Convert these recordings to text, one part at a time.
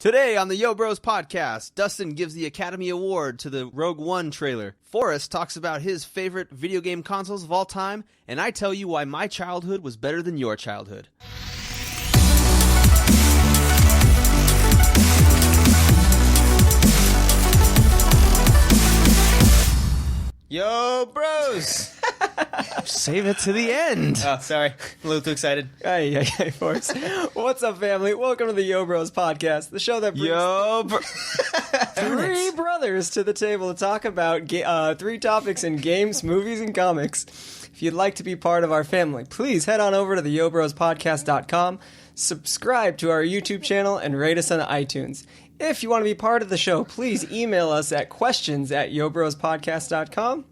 Today on the Yo Bros podcast, Dustin gives the Academy Award to the Rogue One trailer. Forrest talks about his favorite video game consoles of all time, and I tell you why my childhood was better than your childhood. Yo, bros! Save it to the end. Oh, sorry. A little too excited. Hey, Forrest. What's up, family? Welcome to the Yo Bros podcast, the show that brings three brothers to the table to talk about three topics in games, movies, and comics. If you'd like to be part of our family, please head on over to the YOOOBROOOSpodcast.com, subscribe to our YouTube channel, and rate us on iTunes. If you want to be part of the show, please email us at questions@YOOOBROOOSpodcast.com.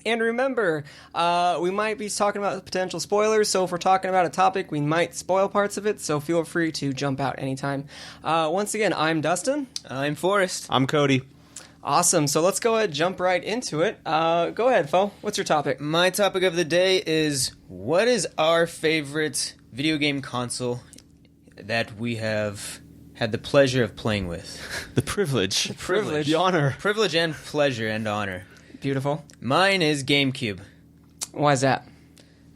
And remember, we might be talking about potential spoilers, so if we're talking about a topic, we might spoil parts of it, so feel free to jump out anytime. Once again, I'm Dustin. I'm Forrest. I'm Cody. Awesome, so let's go ahead and jump right into it. Go ahead, Fo. What's your topic? My topic of the day is, what is our favorite video game console that we have had the pleasure of playing with? The privilege. Privilege. The honor. Privilege and pleasure and honor. Beautiful. Mine is GameCube. Why is that?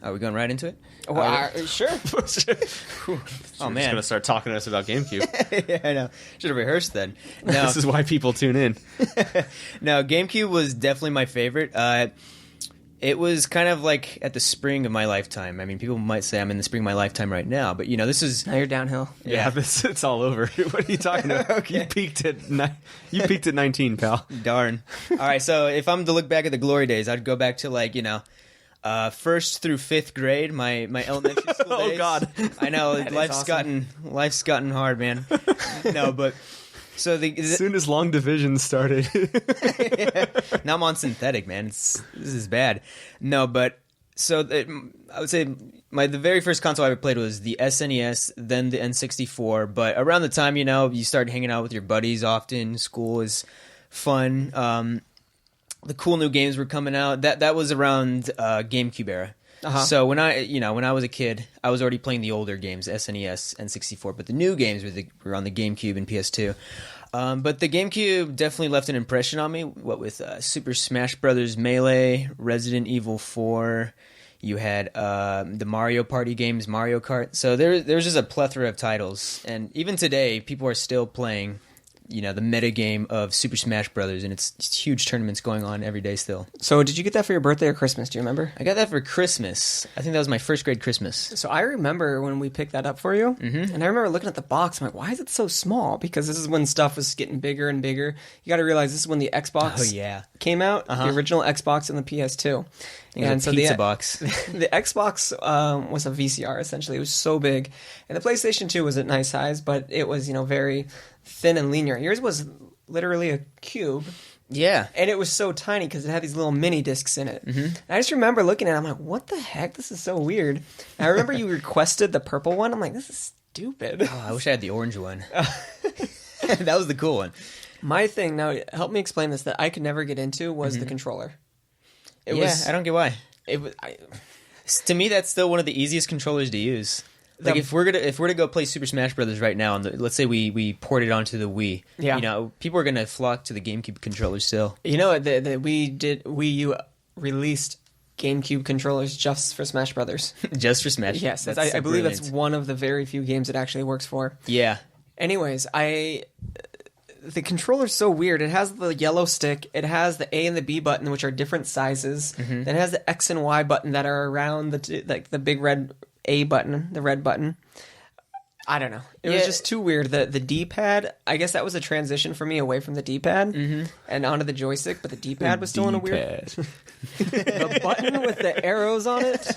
Are we going right into it? Sure. Oh, man. Just going to start talking to us about GameCube. Yeah, I know. Should have rehearsed then. No, This is why people tune in. no, GameCube was definitely my favorite. It was kind of like at the spring of my lifetime. I mean, people might say I'm in the spring of my lifetime right now, but this is... Now you're downhill. Yeah, it's all over. What are you talking about? Okay. You peaked at 19, pal. Darn. All right, so if I'm to look back at the glory days, I'd go back to first through fifth grade, my elementary school days. Oh God, I know life's gotten hard, man. No, but so as soon as long division started. now I'm on synthetic, man. This is bad. No, but so I would say the very first console I ever played was the SNES, then the N64. But around the time you start hanging out with your buddies often, school is fun. The cool new games were coming out. That was around GameCube era. Uh-huh. So when I was a kid, I was already playing the older games, SNES and 64, but the new games were on the GameCube and PS2. But the GameCube definitely left an impression on me. What with Super Smash Bros. Melee, Resident Evil 4, you had the Mario Party games, Mario Kart. So there's just a plethora of titles, and even today, people are still playing the meta game of Super Smash Brothers, and it's huge tournaments going on every day still. So did you get that for your birthday or Christmas? Do you remember? I got that for Christmas. I think that was my first grade Christmas. So I remember when we picked that up for you, and I remember looking at the box. I'm like, why is it so small? Because this is when stuff was getting bigger and bigger. You got to realize this is when the Xbox came out, the original Xbox and the PS2. And so pizza box. The Xbox was a VCR, essentially. It was so big. And the PlayStation 2 was a nice size, but it was, very thin and linear. Yours was literally a cube. Yeah. And it was so tiny because it had these little mini discs in it. And I just remember looking at it, I'm like, what the heck? This is so weird. And I remember you requested the purple one. I'm like, this is stupid. Oh, I wish I had the orange one. That was the cool one. My thing, now help me explain this, that I could never get into was the controller. I don't get why. To me, that's still one of the easiest controllers to use. Like if we're to go play Super Smash Brothers right now, and let's say we port it onto the Wii, people are gonna flock to the GameCube controller still. Wii U released GameCube controllers just for Smash Brothers. Just for Smash. Yes, I believe that's one of the very few games it actually works for. Yeah. Anyways, the controller's so weird. It has the yellow stick. It has the A and the B button, which are different sizes. Then it has the X and Y button that are around the big red A button, the red button. I don't know. It was just too weird. The D-pad, I guess that was a transition for me away from the D-pad and onto the joystick, but the D-pad was still in a weird... The button with the arrows on it.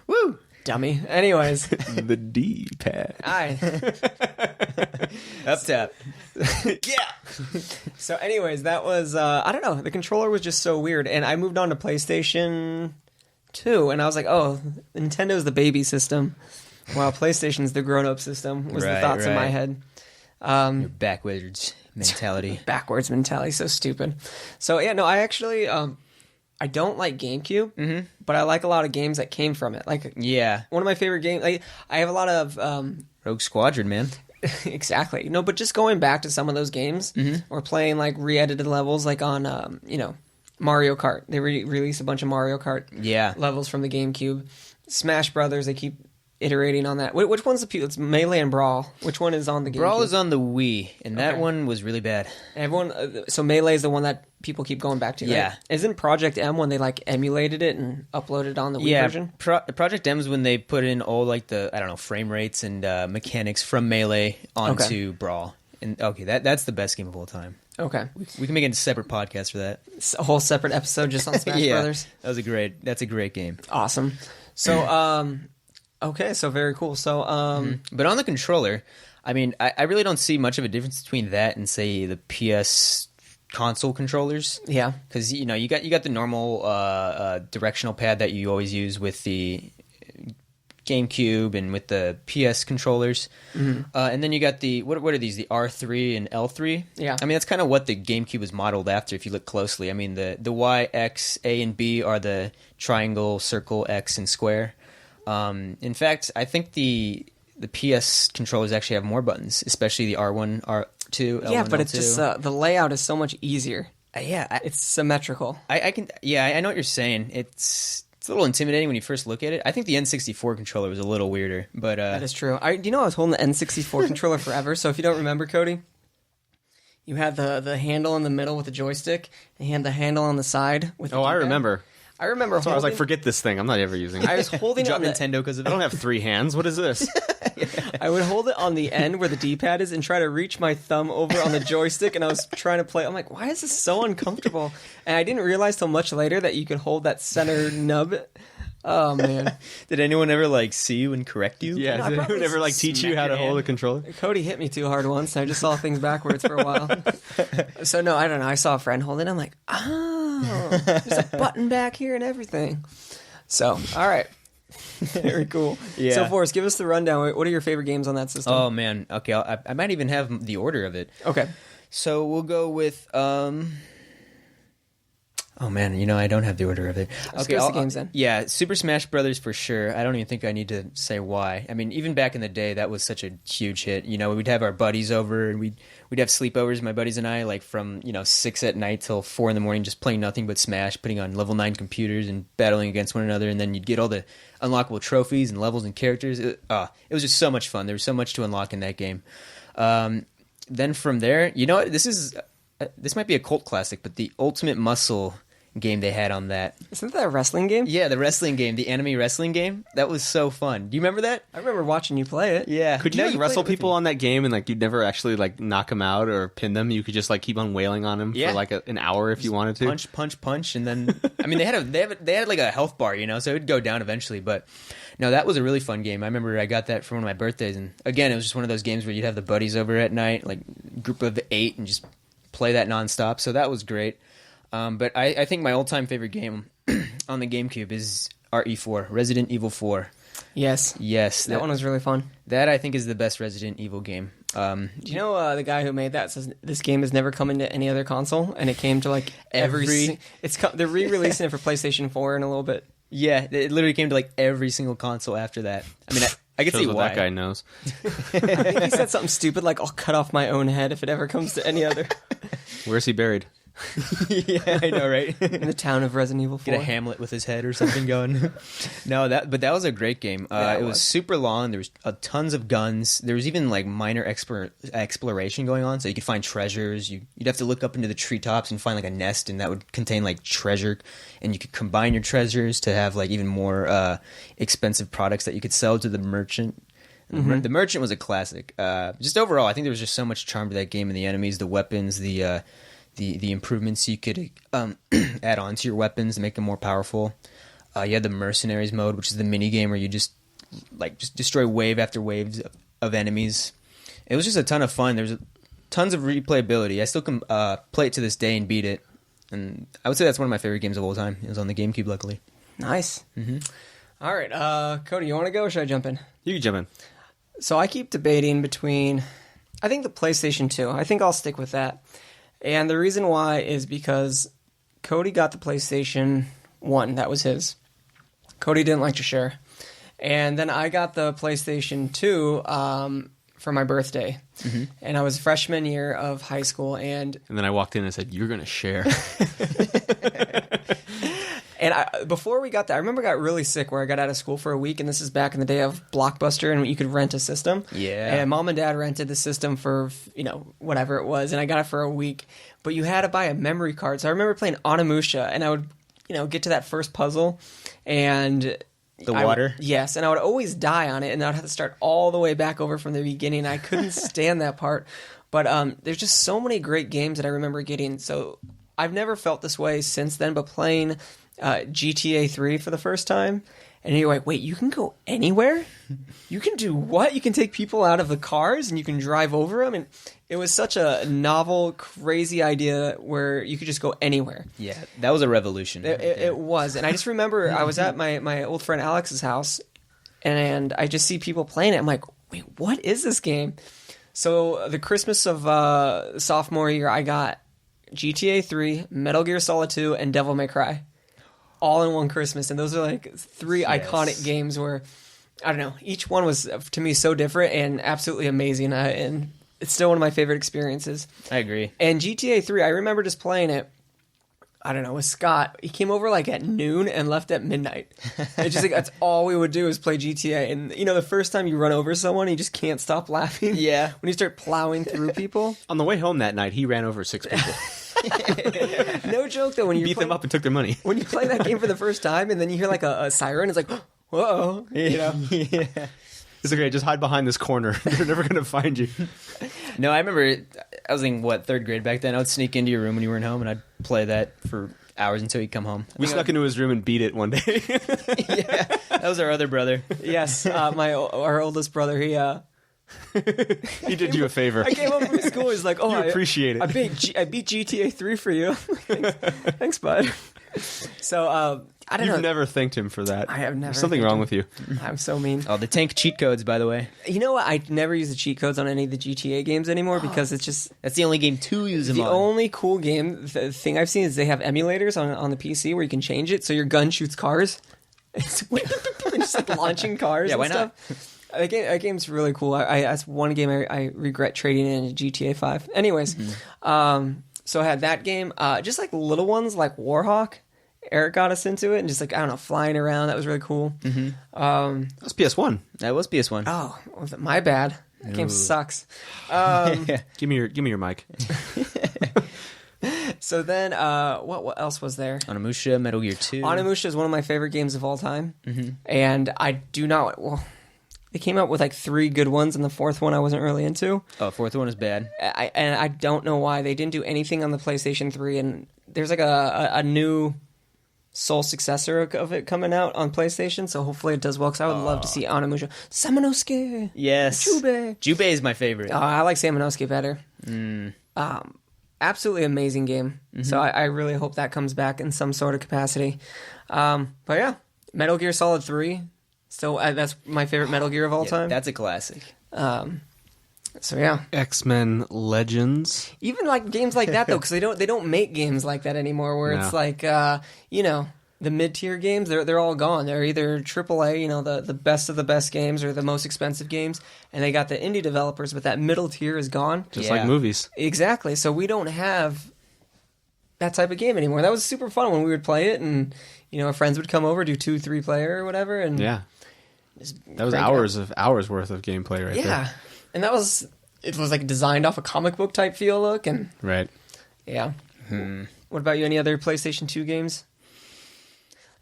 Woo! Dummy. Anyways. The D-pad. Up top. Yeah. So anyways, that was, I don't know. The controller was just so weird. And I moved on to PlayStation 2, and I was like, oh, Nintendo's the baby system, while PlayStation's the grown-up system, was the thoughts in my head. Your backwards mentality. Backwards mentality, so stupid. So yeah, no, I actually... I don't like GameCube, but I like a lot of games that came from it. Like, yeah, one of my favorite games. Like, I have a lot of Rogue Squadron, man. Exactly. No, but just going back to some of those games, or playing like re-edited levels, like on Mario Kart. They released a bunch of Mario Kart levels from the GameCube. Smash Brothers. They keep iterating on that. Which one's it's Melee and Brawl? Which one is on the GameCube? Brawl is on the Wii, and that one was really bad. So Melee is the one that people keep going back to. Yeah, right? Isn't Project M when they like emulated it and uploaded it on the Wii version? Project M is when they put in all like the frame rates and mechanics from Melee onto Brawl. And that's the best game of all time. Okay, we can make it a separate podcast for that. It's a whole separate episode just on Smash Brothers. That's a great game. Awesome. So okay, so very cool. So but on the controller, I mean, I really don't see much of a difference between that and say the PS console controllers. Yeah, because you got the normal directional pad that you always use with the GameCube and with the PS controllers, and then you got the what are these, the R3 and L3? Yeah, I mean that's kind of what the GameCube is modeled after if you look closely. I mean the Y, X, A, and B are the triangle, circle, X, and square. In fact, I think the PS controllers actually have more buttons, especially the R1, R2, L1, yeah, but L2. it's just the layout is so much easier. It's symmetrical. I know what you're saying. It's a little intimidating when you first look at it. I think the N64 controller was a little weirder, but that is true. I was holding the N64 controller forever. So if you don't remember, Cody, you had the handle in the middle with the joystick, and you had the handle on the side with. I remember. I remember. So I was like, forget this thing. I'm not ever using it. I was holding it on Nintendo because of it. I don't have 3 hands. What is this? I would hold it on the end where the D-pad is and try to reach my thumb over on the joystick, and I was trying to play. I'm like, why is this so uncomfortable? And I didn't realize till much later that you could hold that center nub. Oh man! Did anyone ever see you and correct you? Yeah, did anyone ever teach you how to hold a controller? Cody hit me too hard once, and I just saw things backwards for a while. So no, I don't know. I saw a friend hold it. I'm like, there's a button back here and everything. So all right. Very cool. Yeah. So, Forrest, give us the rundown. What are your favorite games on that system? Oh, man. Okay, I might even have the order of it. Okay. So, we'll go with... Oh, man, I don't have the order of it. Let's go with the games then. Yeah, Super Smash Brothers for sure. I don't even think I need to say why. I mean, even back in the day, that was such a huge hit. We'd have our buddies over, and we'd have sleepovers, my buddies and I, from 6 at night till 4 in the morning, just playing nothing but Smash, putting on level 9 computers and battling against one another, and then you'd get all the unlockable trophies and levels and characters. It was just so much fun. There was so much to unlock in that game. Then from there, this might be a cult classic, but the Ultimate Muscle game they had on that. Isn't that a wrestling game? Yeah, the wrestling game, the anime wrestling game. That was so fun. Do you remember that? I remember watching you play it. Yeah. Could you wrestle people on that game and you'd never actually knock them out or pin them? You could just keep on wailing on them for an hour if you wanted to. Punch, and then I mean they had a health bar, so it would go down eventually. But no, that was a really fun game. I remember I got that for one of my birthdays, and again it was just one of those games where you'd have the buddies over at night, group of 8, and just play that nonstop. So that was great. But I think my all-time favorite game on the GameCube is RE4, Resident Evil 4. Yes. That one was really fun. That, I think, is the best Resident Evil game. Do you know the guy who made that says this game has never come into any other console, and it came to they're re-releasing it for PlayStation 4 in a little bit. Yeah, it literally came to every single console after that. I mean, I can see why. That guy knows. I think he said something stupid I'll cut off my own head if it ever comes to any other. Where's he buried? Yeah, I know, right? In the town of Resident Evil 4. Get a Hamlet with his head or something going. No, but that was a great game. It was super long. There was tons of guns. There was even minor exploration going on, so you could find treasures. You'd have to look up into the treetops and find a nest, and that would contain treasure. And you could combine your treasures to have even more expensive products that you could sell to the merchant. Mm-hmm. The merchant was a classic. Just overall, I think there was just so much charm to that game, and the enemies, the weapons, the improvements you could add on to your weapons to make them more powerful. You had the mercenaries mode, which is the mini game where you just destroy wave after waves of enemies. It was just a ton of fun. There's tons of replayability. I still can play it to this day and beat it. And I would say that's one of my favorite games of all time. It was on the GameCube, luckily. Nice. Mm-hmm. All right, Cody, you want to go or should I jump in? You can jump in. So I keep debating between, I think the PlayStation 2. I think I'll stick with that. And the reason why is because Cody got the PlayStation 1. That was his. Cody didn't like to share. And then I got the PlayStation 2 for my birthday, and I was freshman year of high school, and then I walked in and said, "You're gonna share." And before we got there, I remember I got really sick where I got out of school for a week, and this is back in the day of Blockbuster, and you could rent a system. Yeah. And Mom and Dad rented the system for, whatever it was, and I got it for a week. But you had to buy a memory card. So I remember playing Onimusha, and I would, get to that first puzzle, and... The water? Yes, and I would always die on it, and I would have to start all the way back over from the beginning. I couldn't stand that part. But there's just so many great games that I remember getting. So I've never felt this way since then, but playing... GTA 3 for the first time, and you're like, wait, you can go anywhere? You can do what? You can take people out of the cars and you can drive over them? And it was such a novel, crazy idea where you could just go anywhere. Yeah, that was a revolution. It was. And I just remember I was at my old friend Alex's house, and I just see people playing it. I'm like, wait, what is this game? So the Christmas of sophomore year, I got GTA 3, Metal Gear Solid 2, and Devil May Cry. All in one Christmas, and those are like three iconic games where, I don't know, each one was, to me, so different and absolutely amazing, and it's still one of my favorite experiences. I agree. And GTA 3, I remember just playing it, I don't know, with Scott. He came over like at noon and left at midnight. It's just like, that's all we would do is play GTA, and the first time you run over someone, you just can't stop laughing. Yeah. When you start plowing through people. On the way home that night, he ran over 6 people. No joke though, when you beat them up and took their money. When you play that game for the first time and then you hear like a siren, it's like, whoa, Yeah. It's okay, just hide behind this corner. They're never gonna find you. No, I remember I was in third grade back then. I would sneak into your room when you weren't home, and I'd play that for hours until you'd come home. We snuck into his room and beat it one day. Yeah, that was our other brother. Yes, our oldest brother, He did you a favor. I came home from school. He's like, "Oh, You appreciate it. I beat GTA 3 for you. Thanks, bud." So I don't know. You've never thanked him for that. I have never. There's something thanked wrong him. with you. I'm so mean. Oh, the tank cheat codes, by the way. You know what? I never use the cheat codes on any of the GTA games anymore because it's just That's the only game to use them the on. only cool game. The thing I've seen is they have emulators on the PC where you can change it so your gun shoots cars. It's just like launching cars. Yeah, and why not? stuff. That game's really cool. That's one game I regret trading in GTA 5. Anyways, so I had that game. Just like little ones like Warhawk. Eric got us into it and just like, I don't know, flying around. That was really cool. That was PS1. That was PS1. Oh, was it my bad? That game sucks. Give me your mic. So then, what else was there? Onimusha, Metal Gear 2. Onimusha is one of my favorite games of all time. And I do not... Well, they came out with like 3 good ones, and the 4th one I wasn't really into. Oh, 4th one is bad. And I don't know why. They didn't do anything on the PlayStation 3, and there's like a new sole successor of it coming out on PlayStation, so hopefully it does well, because I would love to see Onimusha. Samanosuke! Yes. Jubei! Jubei is my favorite. I like Samanosuke better. Absolutely amazing game. So I really hope that comes back in some sort of capacity. But yeah, Metal Gear Solid 3. So that's my favorite Metal Gear of all time. That's a classic. So yeah, X-Men Legends. even like games like that though, because they don't make games like that anymore. Where it's No. like the mid-tier games, they're all gone. They're either AAA, the best of the best games, or the most expensive games, and they got the indie developers, but that middle tier is gone. Just Yeah. like movies. Exactly. So we don't have that type of game anymore. That was super fun when we would play it, and our friends would come over, do 2-3 player or whatever, and Yeah. just That was crank it up. hours worth of gameplay right Yeah, and it was like designed off a comic book type feel look, and there. Right. yeah. What about you? Any other PlayStation 2 games?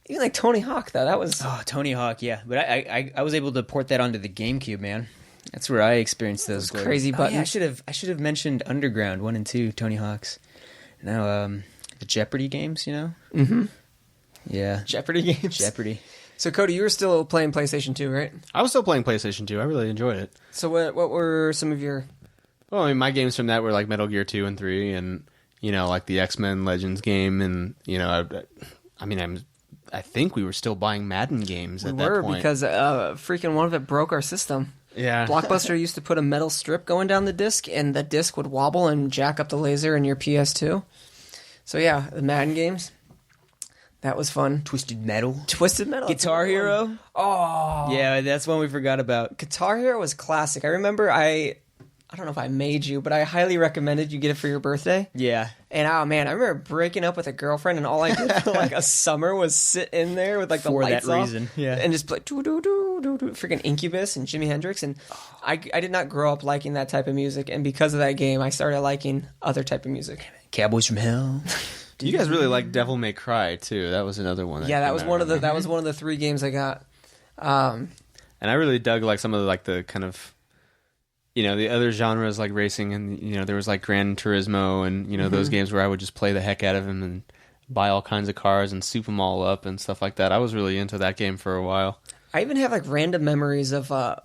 Even like Tony Hawk though. That was Oh, Tony Hawk, yeah. But I was able to port that onto the GameCube, man. That's where I experienced those glories. crazy Oh, buttons. yeah, I should have mentioned Underground 1 and 2, Tony Hawk's. Now, the Jeopardy games, Mm-hmm. Yeah. Jeopardy games. Jeopardy. So Cody, you were still playing PlayStation 2, right? I was still playing PlayStation 2. I really enjoyed it. So what were some of your... Well, I mean, my games from that were like Metal Gear 2 and 3, and like the X-Men Legends game, and I think we were still buying Madden games at that point. Because freaking one of it broke our system. Yeah. Blockbuster used to put a metal strip going down the disc, and the disc would wobble and jack up the laser in your PS2. So yeah, the Madden games. That was fun. Twisted Metal. Twisted Metal. Guitar Hero. Oh. Yeah, that's one we forgot about. Guitar Hero was classic. I remember I don't know if I made you, but I highly recommended you get it for your birthday. Yeah. And oh man, I remember breaking up with a girlfriend, and all I did for like a summer was sit in there with like the lights off, and just play do do do do do freaking Incubus and Jimi Hendrix. And I did not grow up liking that type of music, and because of that game, I started liking other type of music. Cowboys from Hell. You guys really like Devil May Cry too. That was another one. That was one of the 3 games I got. And I really dug like some of the kind of, the other genres like racing, and there was like Gran Turismo and those games where I would just play the heck out of them and buy all kinds of cars and soup them all up and stuff like that. I was really into that game for a while. I even have like random memories of the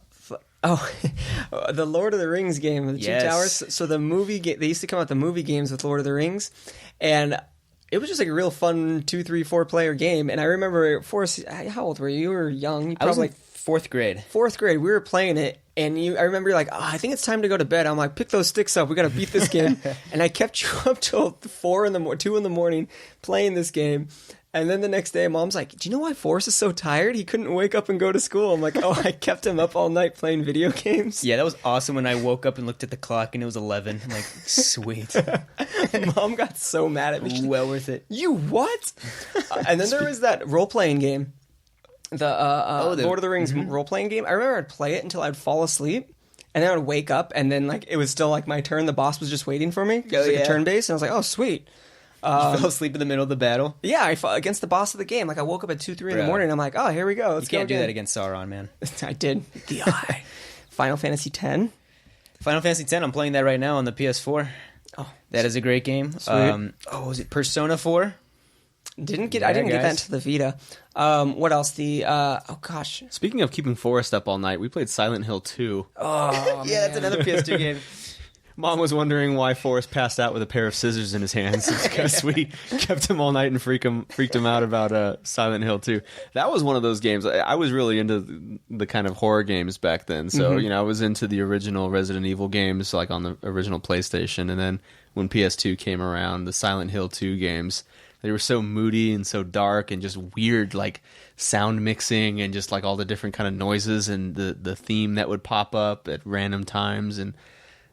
Lord of the Rings game, the Two Towers. So the movie they used to come out the movie games with Lord of the Rings, and it was just like a real fun 2, 3, 4 player game. And I remember, Forrest, how old were you? You were young. I was like 4th grade. 4th grade. We were playing it, and I remember you're like, I think it's time to go to bed. I'm like, pick those sticks up. We got to beat this game. And I kept you up till 2 in the morning playing this game. And then the next day, Mom's like, do you know why Forrest is so tired? He couldn't wake up and go to school. I'm like, I kept him up all night playing video games. Yeah, that was awesome when I woke up and looked at the clock and it was 11. I'm like, sweet. Mom got so mad at me. Well worth it. You what? And then there was that role-playing game. The Lord of the Rings role-playing game. I remember I'd play it until I'd fall asleep. And then I'd wake up, and then like it was still like my turn. The boss was just waiting for me. It was like a turn-based. And I was like, oh, sweet. You fell asleep in the middle of the battle? Yeah, I fought against the boss of the game. Like, I woke up at 2, 3 in the morning, and I'm like, oh, here we go. Let's go. You can't do that against Sauron, man. I did. The eye. Final Fantasy X. Final Fantasy X, I'm playing that right now on the PS4. Oh. That is a great game. Sweet. Was it Persona 4? I didn't get that to the Vita. What else? Gosh. Speaking of keeping Forrest up all night, we played Silent Hill 2. Oh, yeah, that's another PS2 game. Mom was wondering why Forrest passed out with a pair of scissors in his hands because we kept him all night and freaked him out about Silent Hill 2. That was one of those games. I was really into the kind of horror games back then. So, I was into the original Resident Evil games, like on the original PlayStation. And then when PS2 came around, the Silent Hill 2 games, they were so moody and so dark and just weird, like sound mixing and just like all the different kind of noises and the theme that would pop up at random times. And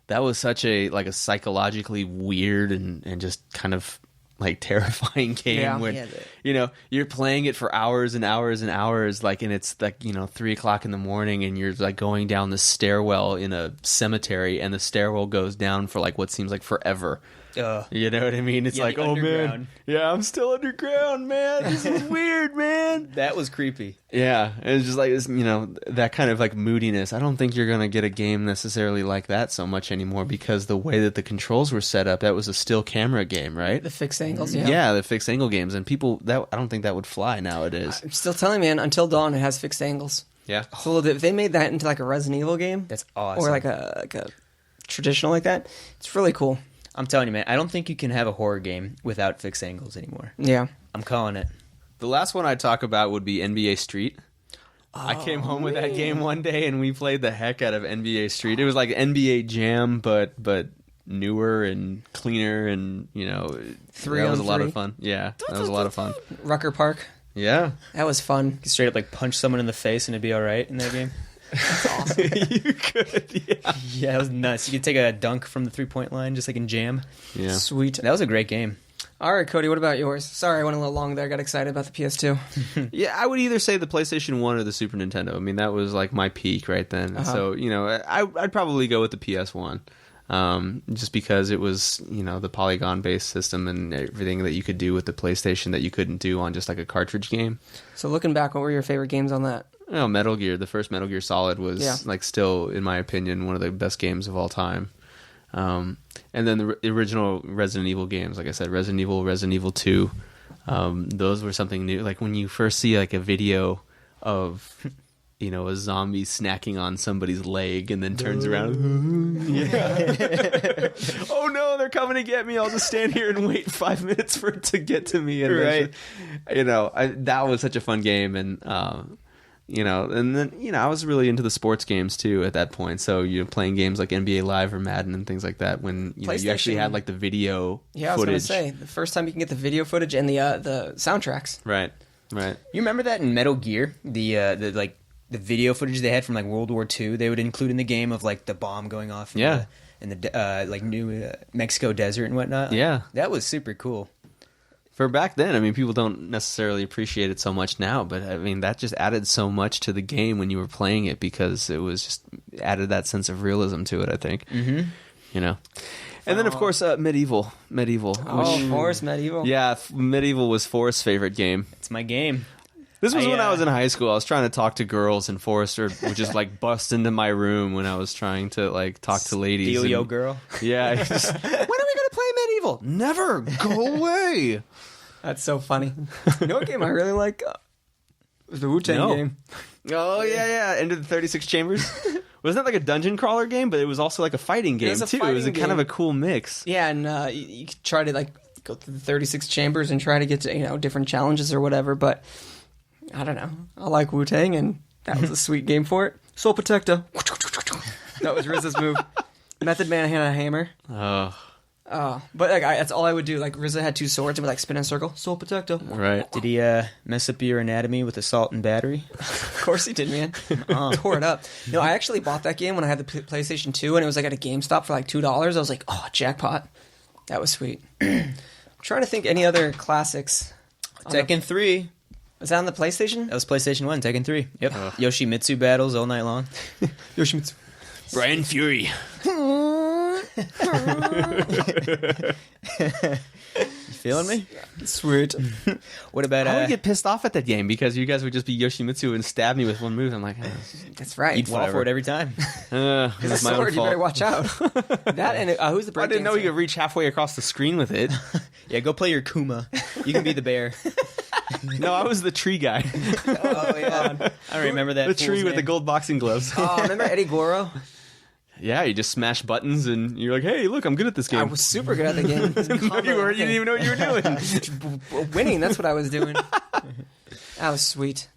that was such a psychologically weird and just kind of like terrifying game when you're playing it for hours and hours and hours, like, and it's like 3:00 in the morning and you're like going down the stairwell in a cemetery and the stairwell goes down for like what seems like forever. You know what I mean? It's like, oh man, yeah, I'm still underground, man. This is weird, man. That was creepy. Yeah, it's just like this, that kind of like moodiness. I don't think you're gonna get a game necessarily like that so much anymore because the way that the controls were set up, that was a still camera game, right? The fixed angles, yeah, the fixed angle games, and people I don't think that would fly nowadays. I'm still telling you, man. Until Dawn, it has fixed angles. Yeah. So if they made that into like a Resident Evil game, that's awesome. Or like a traditional like that, it's really cool. I'm telling you, man, I don't think you can have a horror game without fixed angles anymore. Yeah. I'm calling it. The last one I'd talk about would be NBA Street. I came home with that game one day, and we played the heck out of NBA Street. It was like NBA Jam, but newer and cleaner, and, that was a lot of fun. Yeah, that was a lot of fun. Rucker Park. Yeah. That was fun. You could straight up like punch someone in the face, and it'd be all right in that game. That's awesome. You could, yeah. Yeah, that was nuts. You could take a dunk from the 3-point line, just like in Jam. Yeah. Sweet. That was a great game. All right, Cody, what about yours? Sorry, I went a little long there. I got excited about the PS2. Yeah, I would either say the PlayStation 1 or the Super Nintendo. I mean, that was like my peak right then. So, I'd probably go with the PS1. Just because it was, the polygon-based system and everything that you could do with the PlayStation that you couldn't do on just like a cartridge game. So looking back, what were your favorite games on that? Metal Gear. The first Metal Gear Solid was like still, in my opinion, one of the best games of all time. And then the original Resident Evil games, like I said, Resident Evil 2, those were something new. Like when you first see like a video of, a zombie snacking on somebody's leg and then turns around. Oh no, they're coming to get me. I'll just stand here and wait 5 minutes for it to get to me. And right. That was such a fun game. And and then, I was really into the sports games too at that point. So you're playing games like NBA Live or Madden and things like that when you actually had like the video footage. Yeah, I was going to say, the first time you can get the video footage and the soundtracks. Right. You remember that in Metal Gear, the video footage they had from like World War II, they would include in the game of like the bomb going off in the like New Mexico desert and whatnot. Yeah. That was super cool. For back then, I mean, people don't necessarily appreciate it so much now, but I mean, that just added so much to the game when you were playing it because it was just added that sense of realism to it, I think. Mm-hmm. And then, of course, Medieval. Of course, Medieval. Yeah, Medieval was Forrest's favorite game. It's my game. This was when I was in high school. I was trying to talk to girls, and Forrest would just like bust into my room when I was trying to like talk to ladies. Steal your girl. Yeah. Just, when are we going to play Medieval? Never. Go away. That's so funny. You know what game I really like? The Wu-Tang game. Oh, yeah. Enter the 36 Chambers. Wasn't that like a dungeon crawler game? But it was also like a fighting game, too. It was kind of a cool mix. Yeah, and you could try to like go through the 36 chambers and try to get to, different challenges or whatever. But I don't know. I like Wu-Tang, and that was a sweet game for it. Soul Protector. That was RZA's move. Method Man had a hammer. But like, that's all I would do. Like RZA had 2 swords and would like spin in a circle. Soul Protector. Right. Did he mess up your anatomy with assault and battery? Of course he did, man. Tore it up. No, I actually bought that game when I had the PlayStation 2, and it was like at a GameStop for like $2. I was like, oh, jackpot. That was sweet. I'm trying to think any other classics. Tekken 3. Was that on the PlayStation? That was PlayStation 1, Tekken 3. Yep. Yoshimitsu battles all night long. Yoshimitsu. Brian Fury. You feeling me? Sweet. What about I would get pissed off at that game because you guys would just be Yoshimitsu and stab me with one move. I'm like, that's right. You'd fall for it every time. It's my sword. You better watch out. That and who's the break I didn't know you could reach halfway across the screen with it. Yeah, go play your Kuma. You can be the bear. No, I was the tree guy. Oh yeah, I remember that. The tree with the gold boxing gloves. Oh, remember Eddie Goro? Yeah, you just smash buttons and you're like, hey, look, I'm good at this game. I was super good at the game. No, you weren't. You didn't even know what you were doing. Winning, that's what I was doing. That was sweet.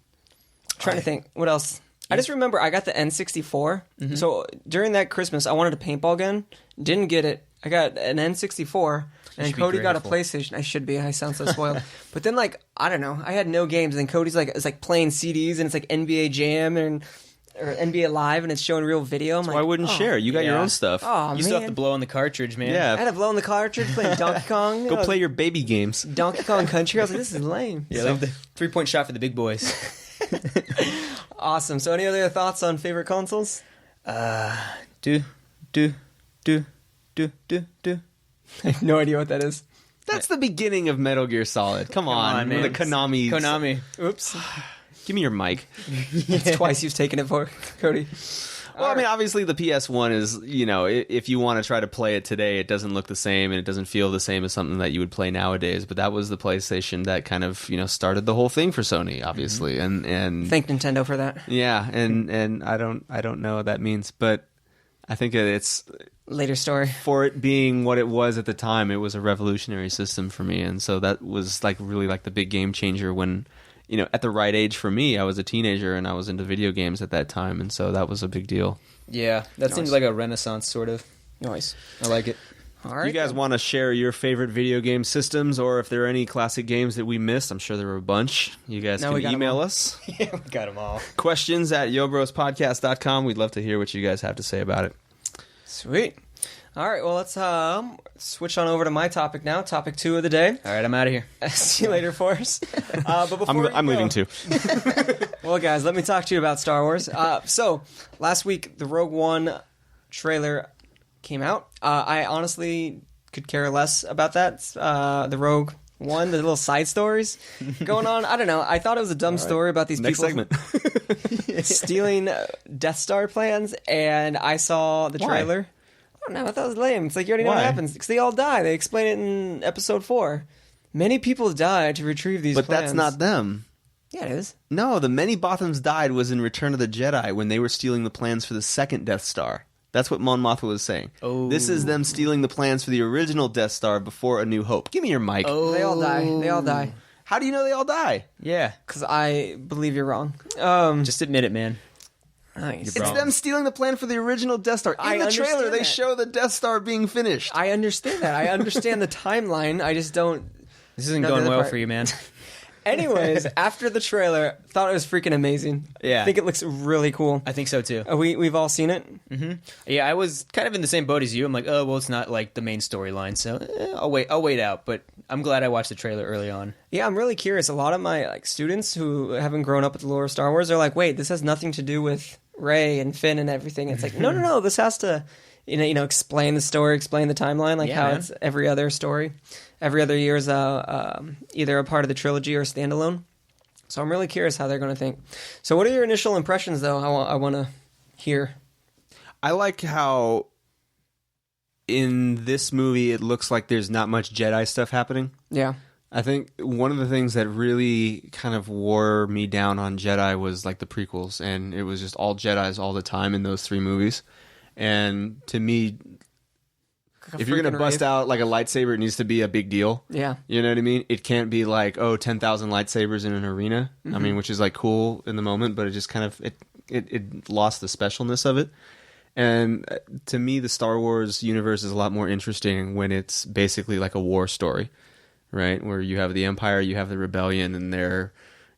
Trying to think. What else? I just remember I got the N64. Mm-hmm. So during that Christmas, I wanted a paintball gun. Didn't get it. I got an N64. And Cody got a PlayStation. I should be. I sound so spoiled. But then, like, I don't know. I had no games. And then Cody's like, it's like playing CDs and it's like NBA Jam or NBA Live and it's showing real video. I'm like, I wouldn't share. You got your own stuff. Oh, you still have to blow on the cartridge, man. Yeah. I had to blow on the cartridge playing Donkey Kong. Go play your baby games. Donkey Kong Country. I was like, this is lame. Yeah, leave the 3-point shot for the big boys. Awesome. So any other thoughts on favorite consoles? Do. I have no idea what that is. That's the beginning of Metal Gear Solid. Come on, man. The Konami. Oops. Give me your mic. It's twice you've taken it for, Cody. Well, I mean, obviously the PS1 is, if you want to try to play it today, it doesn't look the same and it doesn't feel the same as something that you would play nowadays. But that was the PlayStation that kind of, started the whole thing for Sony, obviously. Mm-hmm. And thank Nintendo for that. Yeah, and I don't know what that means, but I think it's later story. For it being what it was at the time, it was a revolutionary system for me, and so that was like really like the big game changer when, at the right age for me. I was a teenager and I was into video games at that time, and so that was a big deal. Yeah, that seems like a renaissance sort of. Nice. I like it. All right. You guys want to share your favorite video game systems, or if there are any classic games that we missed? I'm sure there were a bunch. You guys can email us. Yeah, we got them all. Questions at YOOOBROOOSpodcast.com. We'd love to hear what you guys have to say about it. Sweet. All right, well, let's switch on over to my topic now. Topic 2 of the day. All right, I'm out of here. See you later, Forrest. But before I'm leaving too. Well, guys, let me talk to you about Star Wars. So, last week, the Rogue One trailer came out. I honestly could care less about that. The Rogue One, the little side stories going on. I don't know. I thought it was a dumb story about these Next people stealing Death Star plans, and I saw the trailer. I don't know. I thought it was lame. It's like you already know what happens. Because they all die. They explain it in episode 4. Many people die to retrieve these plans. But that's not them. Yeah, it is. No, the Many Bothans died was in Return of the Jedi when they were stealing the plans for the second Death Star. That's what Mon Mothma was saying. Oh. This is them stealing the plans for the original Death Star before A New Hope. Give me your mic. Oh. They all die. How do you know they all die? Yeah. Because I believe you're wrong. Just admit it, man. Nice. It's them stealing the plan for the original Death Star. In the trailer, understand they that. show the Death Star being finished. I understand that. I understand the timeline. I just don't. This isn't No, going the other well part- for you, man. Anyways, after the trailer, thought it was freaking amazing. Yeah. I think it looks really cool. I think so too. We've all seen it. Yeah, I was kind of in the same boat as you. I'm like, oh well, it's not like the main storyline, so I'll wait out. But I'm glad I watched the trailer early on. Yeah, I'm really curious. A lot of my students who haven't grown up with the lore of Star Wars are like, wait, this has nothing to do with Rey and Finn and everything. It's like, no, this has to, explain the story, explain the timeline, like how it's every other story. Every other year is either a part of the trilogy or standalone. So I'm really curious how they're going to think. So what are your initial impressions, though? I want to hear. I like how in this movie it looks like there's not much Jedi stuff happening. Yeah. I think one of the things that really kind of wore me down on Jedi was like the prequels, and it was just all Jedis all the time in those 3 movies. And to me, if you're going to bust out like a lightsaber, it needs to be a big deal. Yeah. You know what I mean? It can't be like, 10,000 lightsabers in an arena. I mean, which is like cool in the moment, but it just kind of, it lost the specialness of it. And to me, the Star Wars universe is a lot more interesting when it's basically like a war story, right? Where you have the Empire, you have the Rebellion, and they're,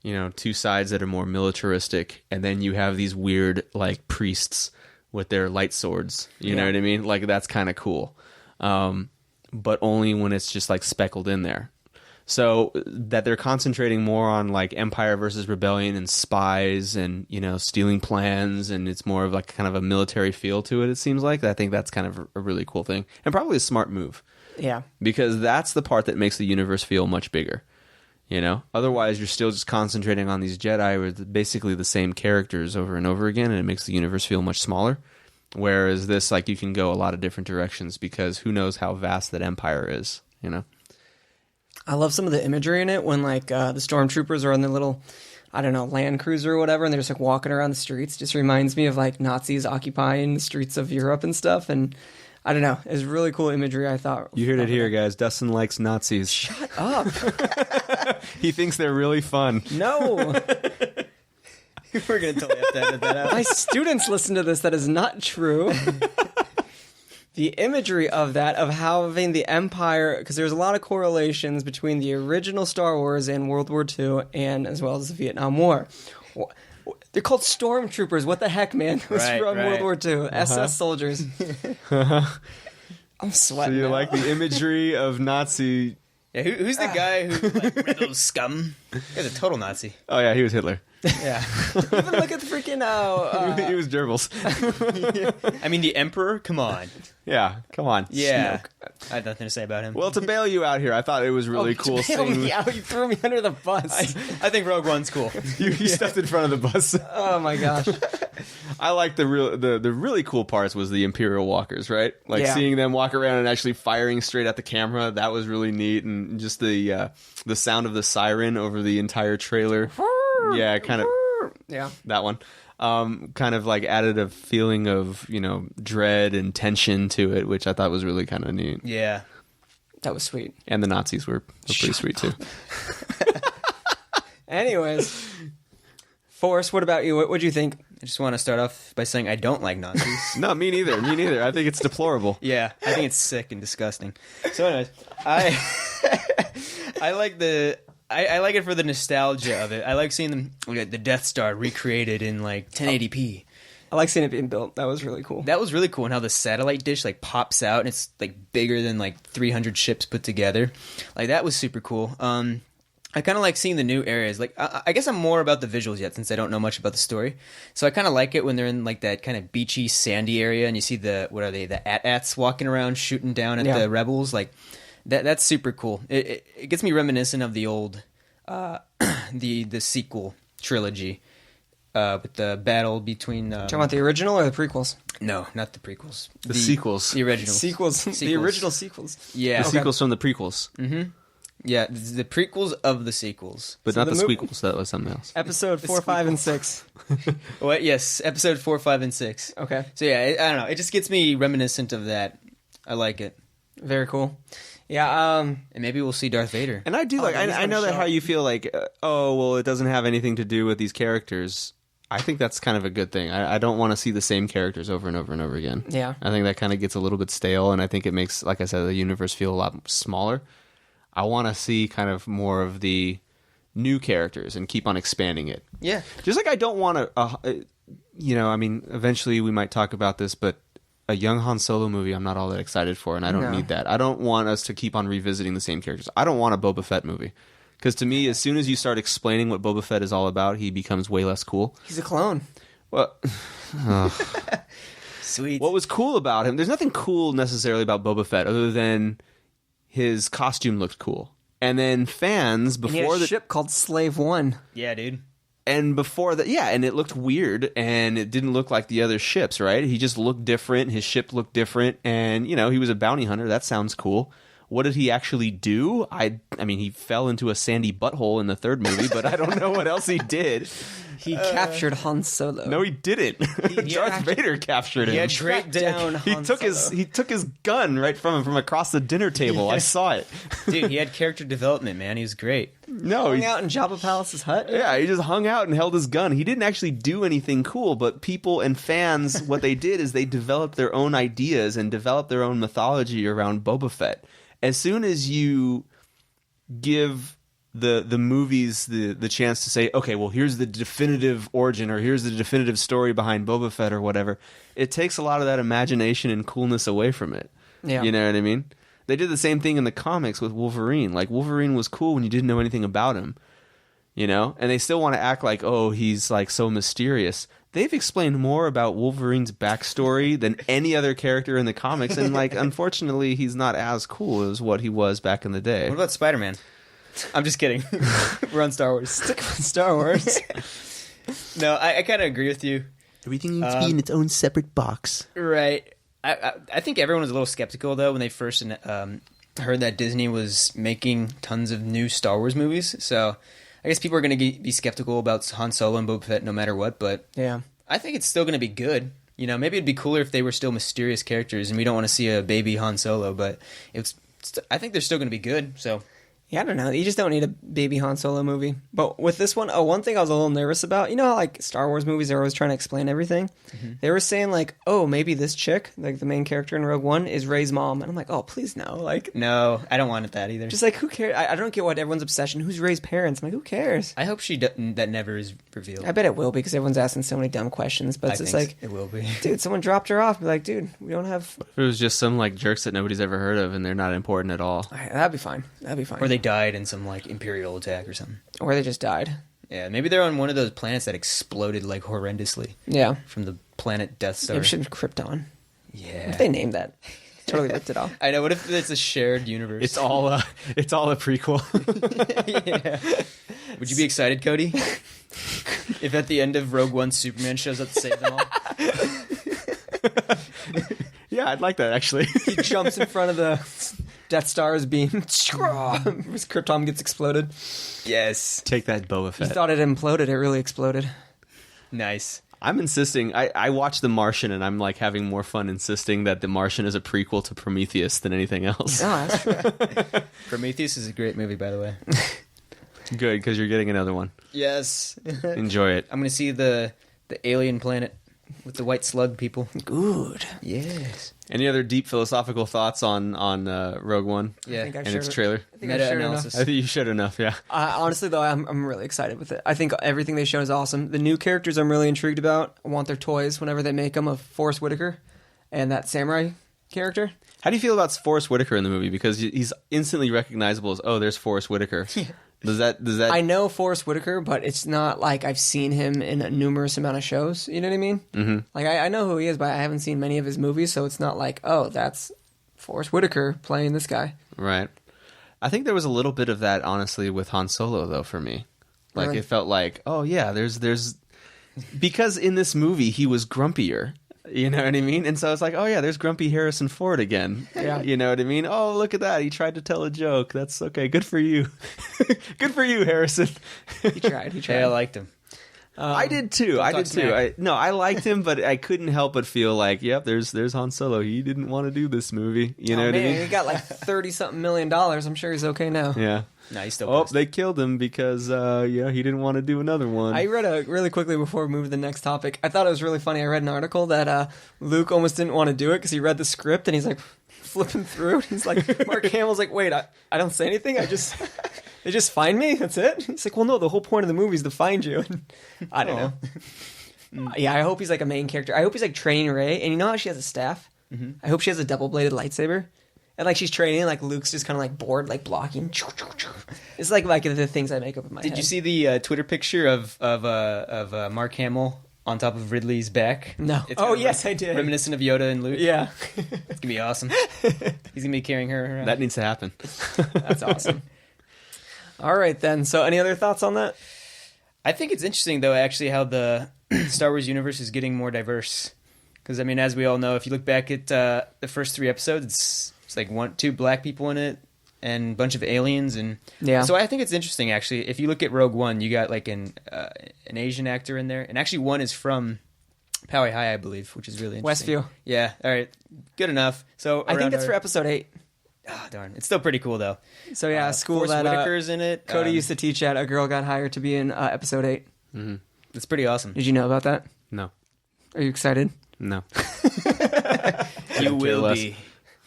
2 sides that are more militaristic. And then you have these weird like priests with their light swords. You know what I mean? Like that's kind of cool. But only when it's just like speckled in there. So that they're concentrating more on like Empire versus Rebellion and spies and, stealing plans, and it's more of like kind of a military feel to it, it seems like. I think that's kind of a really cool thing and probably a smart move. Yeah. Because that's the part that makes the universe feel much bigger. Otherwise you're still just concentrating on these Jedi with basically the same characters over and over again, and it makes the universe feel much smaller. Whereas this, like, you can go a lot of different directions because who knows how vast that Empire is, I love some of the imagery in it when like the stormtroopers are on their little, I don't know, Land Cruiser or whatever, and they're just like walking around the streets. Just reminds me of like Nazis occupying the streets of Europe and stuff. And I don't know, it's really cool imagery. I thought you heard it here, guys. Dustin likes Nazis. Shut up. He thinks they're really fun. No. We're gonna totally have to edit that out. My students listen to this. That is not true. The imagery of that, of having the Empire, because there's a lot of correlations between the original Star Wars and World War II, and as well as the Vietnam War. They're called stormtroopers. What the heck, man? It was from World War II. SS soldiers. I'm sweating. So you now. like the imagery of Nazi? Yeah, who's the guy who like rebel scum? He's a total Nazi. Oh yeah, he was Hitler. Yeah. Even look at the freaking... He was Goebbels. I mean, the Emperor. Come on. Yeah, come on. Yeah. I had nothing to say about him. Well, to bail you out here, I thought it was really cool Bail seeing... me out. You threw me under the bus. I think Rogue One's cool. You stepped in front of the bus. Oh my gosh. I like the really cool parts was the Imperial walkers, right? Like Yeah. seeing them walk around and actually firing straight at the camera. That was really neat, and just the sound of the siren over the entire trailer. Yeah, kind of. Yeah. That one. Kind of like added a feeling of, dread and tension to it, which I thought was really kind of neat. Yeah. That was sweet. And the Nazis were pretty sweet too. Anyways. Forrest, what about you? What do you think? I just want to start off by saying I don't like Nazis. No, me neither. Me neither. I think it's deplorable. Yeah, I think it's sick and disgusting. So anyways, I like I like it for the nostalgia of it. I like seeing them, like, the Death Star recreated in like 1080p. I like seeing it being built. That was really cool. That was really cool, and how the satellite dish like pops out and it's like bigger than like 300 ships put together. Like that was super cool. I kind of like seeing the new areas. Like I guess I'm more about the visuals yet since I don't know much about the story. So I kind of like it when they're in like that kind of beachy, sandy area, and you see the AT-ATs walking around shooting down at the rebels. Like that's super cool. It gets me reminiscent of the old the sequel trilogy. With the battle between... Talking about the original or the prequels? No, not the prequels. The sequels. The originals. Sequels. The original sequels. Yeah. The sequels from the prequels. Mm-hmm. Yeah, the prequels of the sequels. But So not the the movie- squeakles. That was something else. Episode 4, 5, and 6. What? Yes, episode 4, 5, and 6. Okay. So yeah, I don't know. It just gets me reminiscent of that. I like it. Very cool. Yeah. And maybe we'll see Darth Vader. And I do like. I know that how you feel like. Oh well, it doesn't have anything to do with these characters. I think that's kind of a good thing. I don't want to see the same characters over and over and over again. Yeah. I think that kind of gets a little bit stale, and I think it makes, like I said, the universe feel a lot smaller. I want to see kind of more of the new characters and keep on expanding it. Yeah. Just like I don't want to, I mean, eventually we might talk about this, but a young Han Solo movie I'm not all that excited for, and I don't need that. I don't want us to keep on revisiting the same characters. I don't want a Boba Fett movie. Because to me, as soon as you start explaining what Boba Fett is all about, he becomes way less cool. He's a clone. Well, Sweet. what was cool about him? There's nothing cool necessarily about Boba Fett other than his costume looked cool. And then fans And he before had a ship called Slave One. Yeah, dude. and before that, yeah, and it looked weird, and it didn't look like the other ships, right? He just looked different. His ship looked different, and he was a bounty hunter. That sounds cool. What did he actually do? I mean, he fell into a sandy butthole in the third movie, but I don't know what else he did. He captured Han Solo. No, he didn't. Darth Vader captured him. He had great down He Han took Solo. his gun right from him from across the dinner table. I saw it. Dude, he had character development, man. He was great. No, Hung he, out in Jabba Palace's hut. yeah, he just hung out and held his gun. He didn't actually do anything cool, but people and fans, what they did is they developed their own ideas and developed their own mythology around Boba Fett. As soon as you give the movies the chance to say, okay, well, here's the definitive origin or here's the definitive story behind Boba Fett or whatever, it takes a lot of that imagination and coolness away from it. Yeah. You know what I mean? They did the same thing in the comics with Wolverine. Like, Wolverine was cool when you didn't know anything about him, and they still want to act like, oh, he's like so mysterious. They've explained more about Wolverine's backstory than any other character in the comics, and like, unfortunately, he's not as cool as what he was back in the day. What about Spider-Man? I'm just kidding. We're on Star Wars. Stick with Star Wars. No, I kind of agree with you. Everything needs to be in its own separate box. Right. I think everyone was a little skeptical, though, when they first heard that Disney was making tons of new Star Wars movies. So I guess people are going to be skeptical about Han Solo and Boba Fett no matter what. But Yeah. I think it's still going to be good. Maybe it'd be cooler if they were still mysterious characters, and we don't want to see a baby Han Solo. But I think they're still going to be good. So. Yeah, I don't know. You just don't need a baby Han Solo movie. But with this one, one thing I was a little nervous about, how like Star Wars movies are always trying to explain everything? Mm-hmm. They were saying like, oh, maybe this chick, like the main character in Rogue One, is Rey's mom. And I'm like, oh, please no. Like, No, I don't want that either. just like, who cares? I don't get what everyone's obsession. Who's Rey's parents? I'm like, who cares? I hope that never is revealed. I bet it will be because everyone's asking so many dumb questions. But it's just like, it will be. dude, someone dropped her off. Be like, dude, we don't have... If it was just some like jerks that nobody's ever heard of and they're not important at all. All right, that'd be fine. That'd be fine. Or they died in some like Imperial attack or something. Or they just died. Yeah, maybe they're on one of those planets that exploded like horrendously Yeah. from the planet Death Star. Maybe it should be Krypton. Yeah. If they named that. Totally ripped it off. I know. What if it's a shared universe? It's all a prequel. Yeah. Would you be excited, Cody? If at the end of Rogue One, Superman shows up to save them all? Yeah, I'd like that actually. He jumps in front of the Death Star's beam. His Krypton gets exploded. Yes. Take that, Boba You Fett. thought it imploded. It really exploded. Nice. I'm insisting. I watched The Martian, and I'm like having more fun insisting that The Martian is a prequel to Prometheus than anything else. Oh, that's true. Prometheus is a great movie, by the way. Good, because you're getting another one. Yes. Enjoy it. I'm going to see the alien planet with the white slug people. Good. Yes. Any other deep philosophical thoughts on Rogue One Yeah. think I've and its shared- trailer? I think I shared enough. Meta-analysis. I think you showed enough. Yeah. Honestly, though, I'm really excited with it. I think everything they show is awesome. The new characters I'm really intrigued about. I want their toys whenever they make them of Forrest Whitaker and that samurai character. How do you feel about Forrest Whitaker in the movie? Because he's instantly recognizable as, oh, there's Forrest Whitaker. Does that? I know Forrest Whitaker, but it's not like I've seen him in a numerous amount of shows. You know what I mean? Mm-hmm. Like I know who he is, but I haven't seen many of his movies, so it's not like, oh, that's Forrest Whitaker playing this guy. Right. I think there was a little bit of that, honestly, with Han Solo, though, for me. Like, Really? It felt like, oh, yeah, there's... Because in this movie, he was grumpier. You know what I mean? And so it's like, oh, yeah, there's grumpy Harrison Ford again. Yeah. You know what I mean? Oh, look at that. He tried to tell a joke. That's okay. Good for you. Good for you, Harrison. He tried. Hey, I liked him. I did too. I did too. I liked him, but I couldn't help but feel like, yep, there's Han Solo. He didn't want to do this movie. You know what I mean? He got like $30-something million. I'm sure he's okay now. Yeah. No, he's still. Oh, pissed. they killed him because he didn't want to do another one. I read really quickly before we move to the next topic. I thought it was really funny. I read an article that Luke almost didn't want to do it because he read the script and he's like flipping through. And he's like, Mark Hamill's like, wait, I don't say anything. They just find me. That's it. He's like, well, no, the whole point of the movie is to find you. And I don't know. Yeah, I hope he's like a main character. I hope he's like training Rey. And you know how she has a staff? Mm-hmm. I hope she has a double-bladed lightsaber. And like she's training, like Luke's just kind of like bored, like blocking. It's like the things I make up in my head. Did you see the Twitter picture of Mark Hamill on top of Ridley's back? No. Yes, I did. Reminiscent of Yoda and Luke. Yeah. It's gonna be awesome. He's gonna be carrying her around. That needs to happen. That's awesome. All right then. So, any other thoughts on that? I think it's interesting though, actually, how the Star Wars universe is getting more diverse. Because I mean, as we all know, if you look back at the first 3 episodes, it's like 2 black people in it and a bunch of aliens, and so I think it's interesting actually. If you look at Rogue One, you got like an Asian actor in there, and actually one is from Poway High, I believe, which is really interesting. Westview. Yeah. All right. Good enough. So I think that's for episode 8. Oh, darn. It's still pretty cool though. So yeah, a school Forrest that Whitaker's in it. Cody used to teach at. A girl got hired to be in episode 8. Mm-hmm. It's pretty awesome. Did you know about that? No. Are you excited? No. You will be.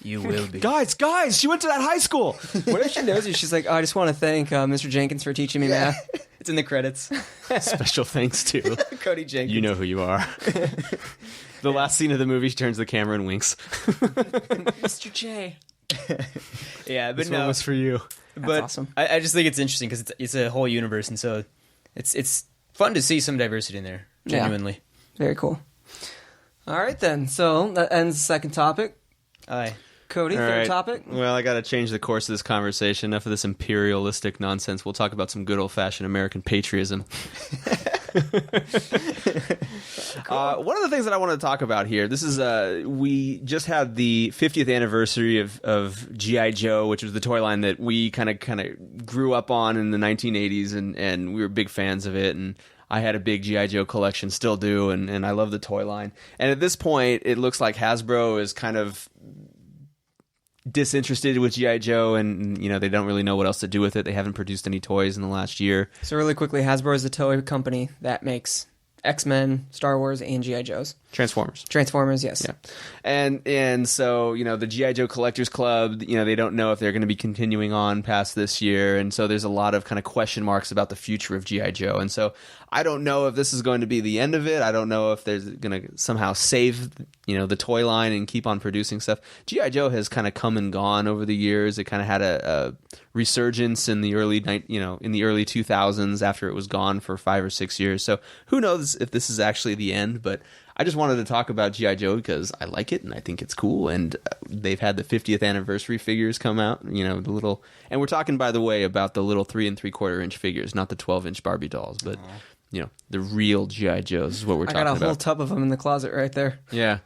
You will be. Guys, she went to that high school. What if she knows you? She's like, I just want to thank Mr. Jenkins for teaching me math. It's in the credits. Special thanks to Cody Jenkins. You know who you are. The last scene of the movie, she turns to the camera and winks. Mr. J. Yeah, but This no, one was for you. But awesome. I just think it's interesting because it's a whole universe, and so it's fun to see some diversity in there. Genuinely, Very cool. All right then. So that ends the second topic. Aye. Cody, All third right. topic. Well, I got to change the course of this conversation. Enough of this imperialistic nonsense. We'll talk about some good old-fashioned American patriotism. One of the things that I want to talk about here, this is we just had the 50th anniversary of G.I. Joe, which was the toy line that we kind of grew up on in the 1980s, and we were big fans of it, and I had a big G.I. Joe collection, still do, and I love the toy line. And at this point, it looks like Hasbro is kind of disinterested with G.I. Joe, and they don't really know what else to do with it. They haven't produced any toys in the last year. So really quickly, Hasbro is the toy company that makes X-Men, Star Wars, and G.I. Joes. Transformers, yes. Yeah. And so, the G.I. Joe Collectors Club, they don't know if they're going to be continuing on past this year. And so there's a lot of kind of question marks about the future of G.I. Joe. And so I don't know if this is going to be the end of it. I don't know if there's going to somehow save, the toy line and keep on producing stuff. G.I. Joe has kind of come and gone over the years. It kind of had a resurgence in the early 2000s after it was gone for 5 or 6 years. So who knows if this is actually the end, but I just wanted to talk about G.I. Joe because I like it and I think it's cool, and they've had the 50th anniversary figures come out, the little, and we're talking, by the way, about the little 3 3/4 inch figures, not the 12-inch Barbie dolls, but the real G.I. Joes is what we're talking about. I got a whole tub of them in the closet right there. Yeah.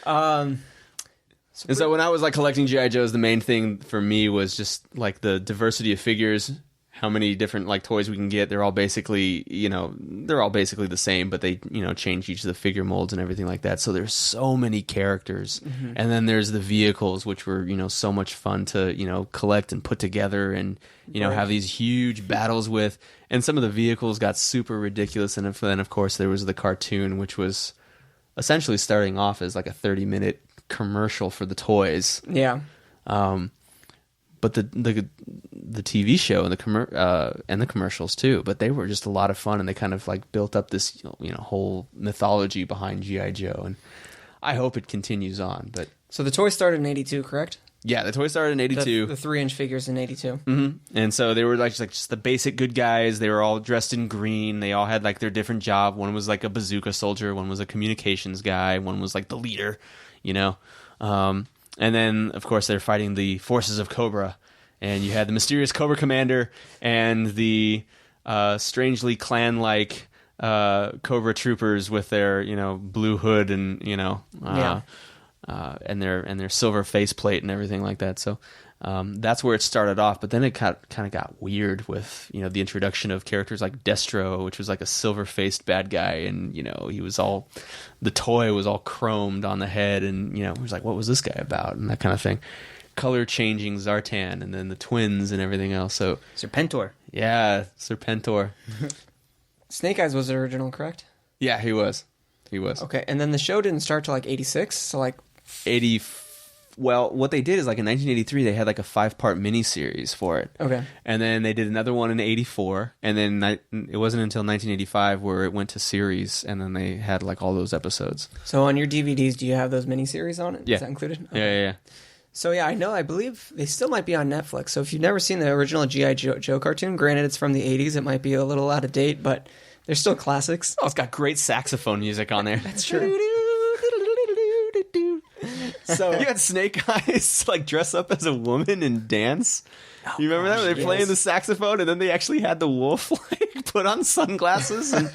And so when I was collecting G.I. Joes, the main thing for me was just the diversity of figures, how many different toys we can get. They're all basically the same, but they change each of the figure molds and everything like that. So there's so many characters, and then there's the vehicles, which were so much fun to collect and put together, and have these huge battles with. And some of the vehicles got super ridiculous, and then of course there was the cartoon, which was essentially starting off as a 30-minute commercial for the toys. Yeah. But the TV show and the commercials too. But they were just a lot of fun, and they kind of built up this whole mythology behind G.I. Joe, and I hope it continues on. But so the toy started in '82, correct? Yeah, the toy started in '82. The 3-inch figures in '82. Mm-hmm. And so they were just the basic good guys. They were all dressed in green. They all had their different job. One was a bazooka soldier. One was a communications guy. One was the leader. And then, of course, they're fighting the forces of Cobra. And you had the mysterious Cobra Commander and the strangely clan-like Cobra Troopers with their, blue hood and, and their silver faceplate and everything like that. So that's where it started off. But then it kind of got weird with the introduction of characters like Destro, which was like a silver faced bad guy, and he was the toy was all chromed on the head, and it was like, what was this guy about, and that kind of thing. Color changing Zartan, and then the twins and everything else. So Serpentor. Yeah, Serpentor. Snake Eyes was the original, correct? Yeah, he was. Okay, and then the show didn't start till like 86, so like 80. Well, what they did is like in 1983 they had like a 5-part miniseries for it. Okay. And then they did another one in 84, and then it wasn't until 1985 where it went to series, and then they had like all those episodes. So on your DVDs, do you have those miniseries on it? Yeah. Is that included? Okay. Yeah. So yeah, I believe they still might be on Netflix. So if you've never seen the original G.I. Joe cartoon, granted it's from the 80s, it might be a little out of date, but they're still classics. Oh, it's got great saxophone music on there. That's true. So you had Snake Eyes like dress up as a woman and dance. You remember that? They were playing the saxophone, and then they actually had the wolf like put on sunglasses. And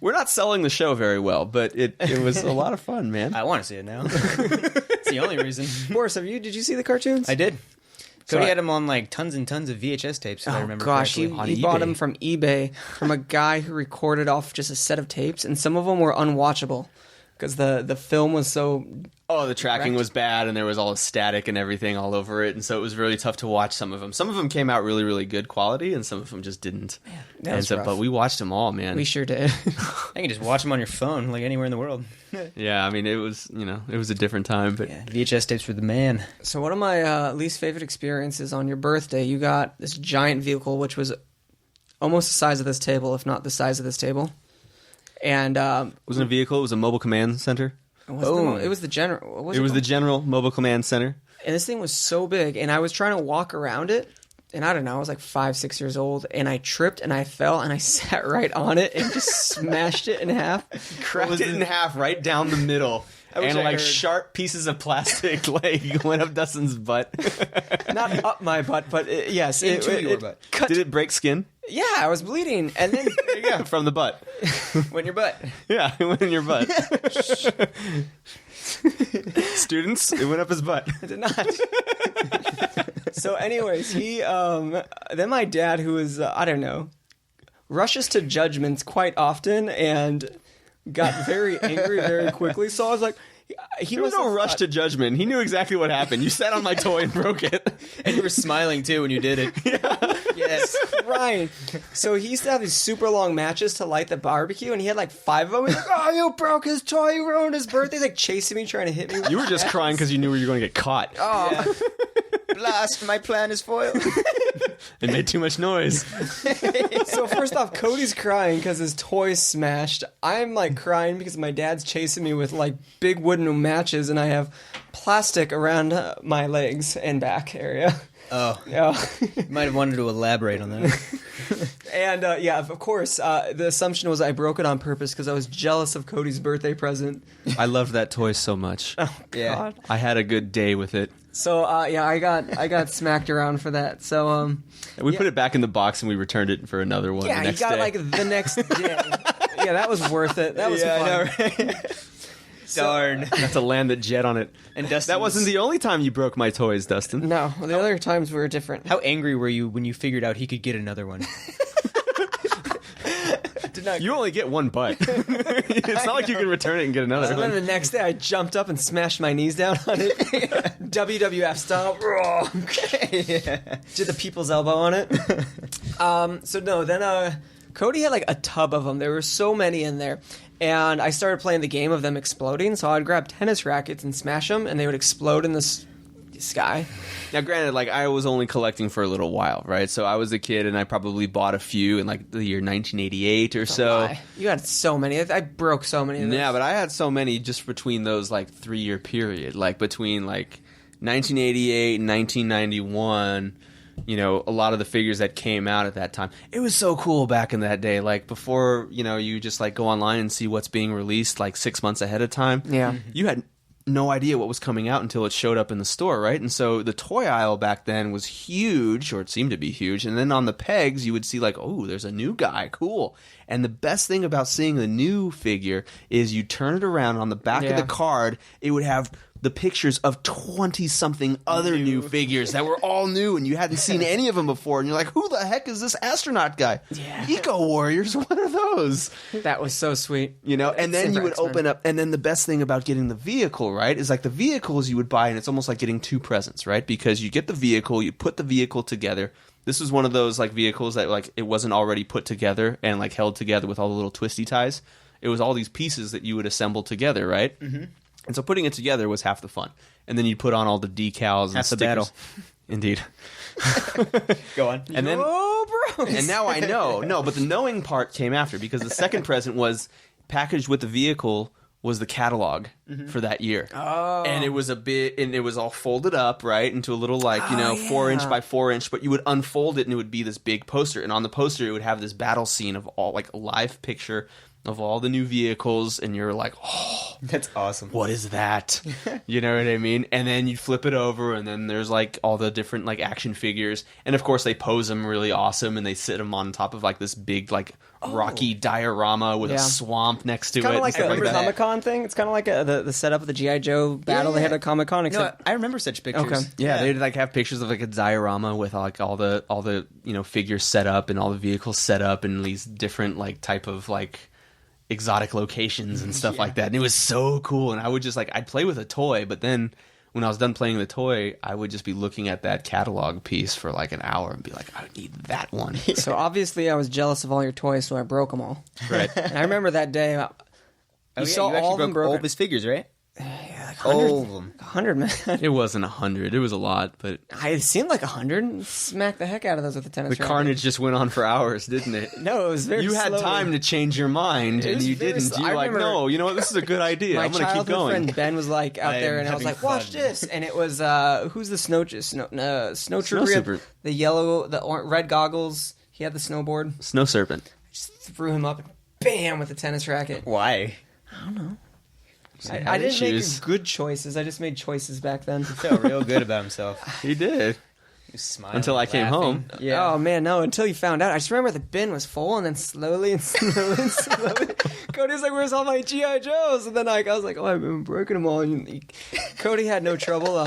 we're not selling the show very well, but it was a lot of fun, man. I want to see it now. It's the only reason. Boris, did you see the cartoons? I did. So Cody had them on like tons and tons of VHS tapes, if I remember gosh, correctly. he bought them from eBay from a guy who recorded off just a set of tapes, and some of them were unwatchable because the film was so... Oh, the tracking was bad, and there was all static and everything all over it, and so it was really tough to watch some of them. Some of them came out really, really good quality, and some of them just didn't. Man, that was rough. But we watched them all, man. We sure did. I can just watch them on your phone, like anywhere in the world. Yeah, I mean, it was a different time, but Yeah, VHS tapes were the man. So one of my least favorite experiences on your birthday, you got this giant vehicle, which was almost the size of this table, if not the size of this table. And it wasn't a vehicle; it was a mobile command center. it was the general. What was It was the called? General Mobile Command Center. And this thing was so big, and I was trying to walk around it, and I don't know, I was like 5-6 years old, and I tripped and I fell and I sat right on it and just smashed it in half. Cracked it in half right down the middle. wish And I like heard. sharp pieces of plastic like went up Dustin's butt. Not up my butt, but yes, Into your butt. Cut. Did it break skin? Yeah, I was bleeding, and then Yeah, from the butt. Went in your butt. Yeah, it went in your butt. Students, it went up his butt. I did not. So, anyways, he then my dad, who is I don't know, rushes to judgments quite often and got very angry very quickly. So I was like, he There was must no have rush thought- to judgment. He knew exactly what happened. You sat on my toy and broke it. And you were smiling too when you did it. Yes, Ryan. So he used to have these super long matches to light the barbecue, and he had like 5 of them. He's like, "Oh, you broke his toy, you ruined his birthday." He's like chasing me, trying to hit me. with You were just matches. crying because you knew you were going to get caught. Oh, Blast, my plan is foiled. It made too much noise. so first off, Cody's crying because his toy's smashed. I'm like crying because my dad's chasing me with like big wooden matches, and I have plastic around my legs and back area. Oh, Yeah. you might have wanted to elaborate on that. And yeah, of course, the assumption was I broke it on purpose because I was jealous of Cody's birthday present. I loved that toy so much. Yeah. God. I had a good day with it. So yeah, I got smacked around for that. So And we put it back in the box and we returned it for another one yeah, the he next got day. like the next day. Yeah, that was worth it. That was fun. right? Darn. Got to land the jet on it. And Dustin That wasn't the only time you broke my toys, Dustin. No, the other times were different. How angry were you when you figured out he could get another one? Did not. You only get one butt. It's not like you can return it and get another So then one. the next day, I jumped up and smashed my knees down on it, WWF style. Did the people's elbow on it. So no, then Cody had like a tub of them. There were so many in there, and I started playing the game of them exploding. So I'd grab tennis rackets and smash them, and they would explode in the sky. Now, granted, like I was only collecting for a little while, right? So I was a kid, and I probably bought a few in like the year 1988 or so. Why? You had so many. I broke so many of them. Yeah, but I had so many just between those like 3-year period, like between like 1988 and 1991. You know, a lot of the figures that came out at that time. It was so cool back in that day. Like before, you just like go online and see what's being released like 6 months ahead of time. Yeah. You had no idea what was coming out until it showed up in the store, right? And so the toy aisle back then was huge, or it seemed to be huge. And then on the pegs, you would see like, oh, there's a new guy, cool. And the best thing about seeing the new figure is you turn it around on the back of Yeah. the card, it would have the pictures of 20-something other new figures that were all new and you hadn't seen any of them before. And you're like, who the heck is this astronaut guy? Yeah. Eco Warriors, what are those? That was so sweet. You know, and then you would X-Men. open up, and then the best thing about getting the vehicle, right, is like the vehicles you would buy, and it's almost like getting two presents, right? Because you get the vehicle, you put the vehicle together. This was one of those like vehicles that like it wasn't already put together and like held together with all the little twisty ties. It was all these pieces that you would assemble together, right? Mm-hmm. And so putting it together was half the fun. And then you'd put on all the decals and Half the stickers. battle. Indeed. Go on. And then, Bros. and now I know. No, but the knowing part came after because the second present was packaged with the vehicle was the catalog for that year. Oh. And it was a bit, and it was all folded up, right, into a little, like, 4-inch by 4-inch, but you would unfold it and it would be this big poster. And on the poster, it would have this battle scene of all, like, a live picture of all the new vehicles, and you're like, oh, That's awesome. what is that? You know what I mean? And then you flip it over, and then there's like all the different like action figures, and of course they pose them really awesome, and they sit them on top of like this big like rocky diorama with Yeah. a swamp next to Kind it. of like and stuff the that. Comic Con thing. It's kind of like the setup of the G.I. Joe battle they had at Comic Con. No, Except I remember such pictures. Okay. Yeah, they'd like have pictures of like a diorama with like all the figures set up and all the vehicles set up and these different like type of like exotic locations and stuff like that. And it was so cool. And I would just like I'd play with a toy, but then when I was done playing the toy, I would just be looking at that catalog piece for like an hour and be like, I need that one. so obviously I was jealous of all your toys, so I broke them all. Right. And I remember that day. You saw you actually all of them broke all broken. of his figures, right? Like All of them. 100, man. It wasn't 100. It was a lot, but I seemed like 100. Smacked the heck out of those with the tennis the racket. carnage just went on for hours, didn't it? No, it was very You had slowly. time to change your mind, It and was you very didn't. slow. You're I like, remember no, you know what? This is a good idea. My I'm going to keep childhood going. friend Ben was like out I there, am and I was having like, "Watch fun." this!" And it was who's the snow trooper? Super. The yellow, red goggles. He had the snowboard. Snow Serpent. Just threw him up and bam with the tennis racket. Why? I had didn't issues. make good choices. I just made choices back then. He felt real good about himself. He did. He was smiling, Until I came laughing. home. Yeah. Oh man, no! Until you found out, I just remember the bin was full, and then slowly and slowly and slowly, Cody was like, "Where's all my GI Joes?" And then I was like, "Oh, I've been breaking them all." And Cody had no trouble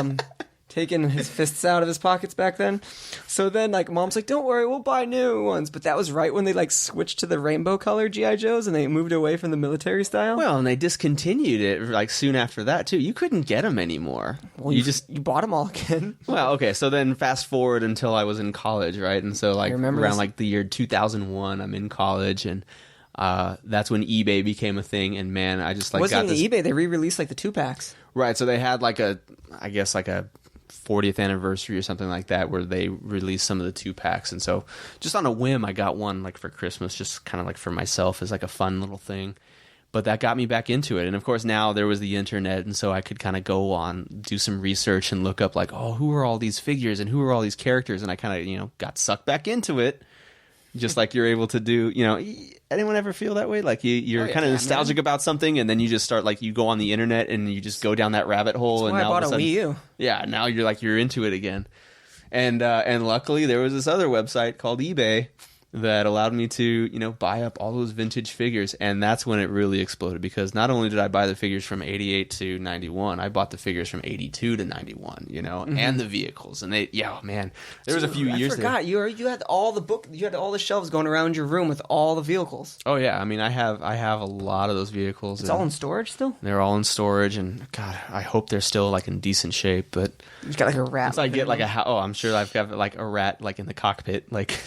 taking his fists out of his pockets back then. So then, like, Mom's like, "Don't worry, we'll buy new ones." But that was right when they like switched to the rainbow color GI Joes, and they moved away from the military style. Well, and they discontinued it like soon after that too. You couldn't get them anymore. Well, you bought them all again. Well, okay. So then fast forward until I was in college, right? And so like remember around this. like the year 2001, I'm in college, and that's when eBay became a thing. And man, I just like Wasn't got this. even eBay? They re-released like the 2-packs. Right. So they had like a 40th anniversary or something like that where they released some of the 2-packs. And so just on a whim, I got one like for Christmas, just kind of like for myself as like a fun little thing. But that got me back into it. And of course now there was the internet, and so I could kind of go on, do some research and look up like, oh, who are all these figures and who are all these characters? And I kind of, got sucked back into it. Just like you're able to do, anyone ever feel that way? Like you're kind of nostalgic about something, and then you just start like you go on the internet and you just go down that rabbit hole. That's and why now I bought all of a a Wii sudden, U. yeah, now you're into it again. And luckily there was this other website called eBay that allowed me to, buy up all those vintage figures. And that's when it really exploded, because not only did I buy the figures from 88 to 91, I bought the figures from 82 to 91, and the vehicles. And there was a few years I forgot there. you had all the shelves going around your room with all the vehicles. Oh yeah, I mean I have a lot of those vehicles. It's all in storage still. They're all in storage, and God, I hope they're still like in decent shape. But You got like a rat. once I get like I'm sure I've got like a rat like in the cockpit, like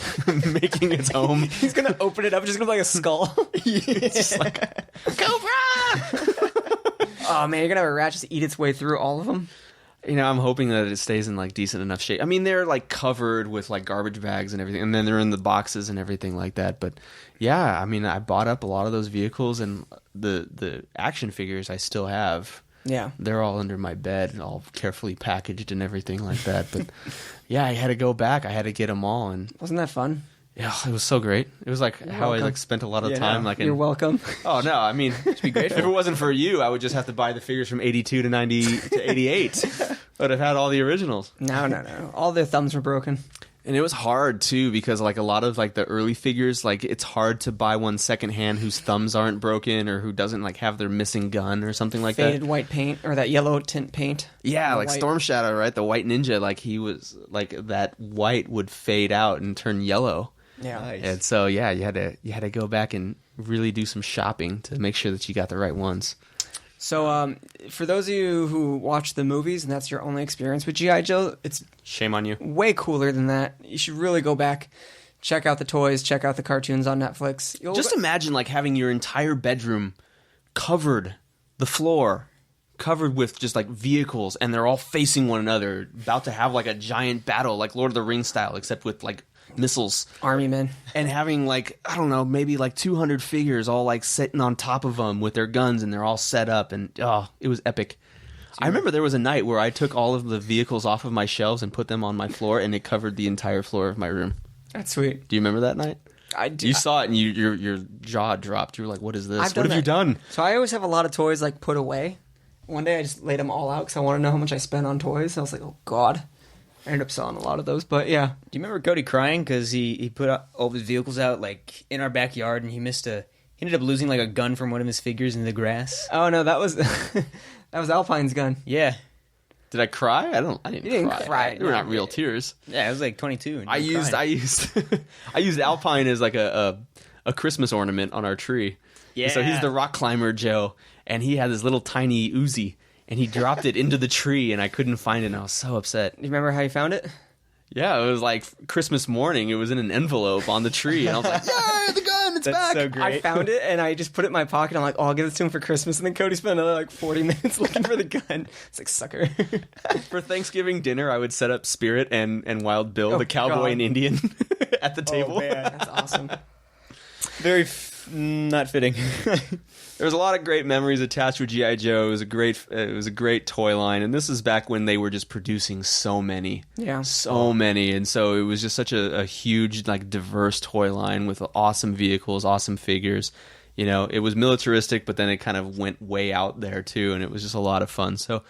making its home. He's gonna open it up, just gonna be like a skull. It's just like Cobra. Oh man, you're gonna have a rat just eat its way through all of them. I'm hoping that it stays in like decent enough shape. I mean, they're like covered with like garbage bags and everything, and then they're in the boxes and everything like that. But yeah, I mean, I bought up a lot of those vehicles, and the action figures I still have. Yeah. They're all under my bed, all carefully packaged and everything like that. But yeah, I had to go back. I had to get them all, and Wasn't that fun? yeah, it was so great. It was like how I welcome. like spent a lot of time. Like You're welcome. Oh no, I mean, it'd be great if it wasn't for you. I would just have to buy the figures from 82 to 90 to 88. But I've had all the originals. No. All their thumbs were broken. And it was hard too because like a lot of like the early figures, like it's hard to buy one secondhand whose thumbs aren't broken or who doesn't like have their missing gun or something like Faded that. white paint or that yellow tint paint. Yeah, like white. Storm Shadow, right? The white ninja, like he was like that white would fade out and turn yellow. Yeah. Nice. And so yeah, you had to go back and really do some shopping to make sure that you got the right ones. So, for those of you who watch the movies and that's your only experience with G.I. Joe, it's Shame on you. way cooler than that. You should really go back, check out the toys, check out the cartoons on Netflix. Just imagine like having your entire bedroom covered, the floor covered with just like vehicles, and they're all facing one another, about to have like a giant battle, like Lord of the Rings style, except with like missiles. Army men. And having like, I don't know, maybe like 200 figures all like sitting on top of them with their guns, and they're all set up, and it was epic. I remember there was a night where I took all of the vehicles off of my shelves and put them on my floor, and it covered the entire floor of my room. That's sweet. Do you remember that night? I do. You saw it and your jaw dropped. You were like, what is this? I've What done have you that. done? So I always have a lot of toys like put away. One day I just laid them all out because I want to know how much I spent on toys. I was like, oh god. I ended up selling a lot of those, but yeah. Do you remember Cody crying because he put all of his vehicles out like in our backyard and he ended up losing like a gun from one of his figures in the grass? Oh no, that was that was Alpine's gun. Yeah. Did I cry? I didn't You didn't cry. cry. They were not real tears. Yeah, I was like 22. And I you were used crying. I used Alpine as like a Christmas ornament on our tree. Yeah. So he's the rock climber Joe, and he had this little tiny Uzi, and he dropped it into the tree, and I couldn't find it, and I was so upset. Do you remember how you found it? Yeah, it was like Christmas morning. It was in an envelope on the tree, and I was like, "Yay, the gun! It's That's back!" so great. I found it and I just put it in my pocket. I'm like, oh, I'll give this to him for Christmas. And then Cody spent another like 40 minutes looking for the gun. It's like, sucker. For Thanksgiving dinner, I would set up Spirit and Wild Bill, the cowboy God. and Indian, at the table. That's awesome. Very not fitting. There's a lot of great memories attached with G.I. Joe. It was a great toy line, and this is back when they were just producing so many. Yeah. So many, and so it was just such a huge, like, diverse toy line with awesome vehicles, awesome figures. You know, it was militaristic, but then it kind of went way out there, too, and it was just a lot of fun. So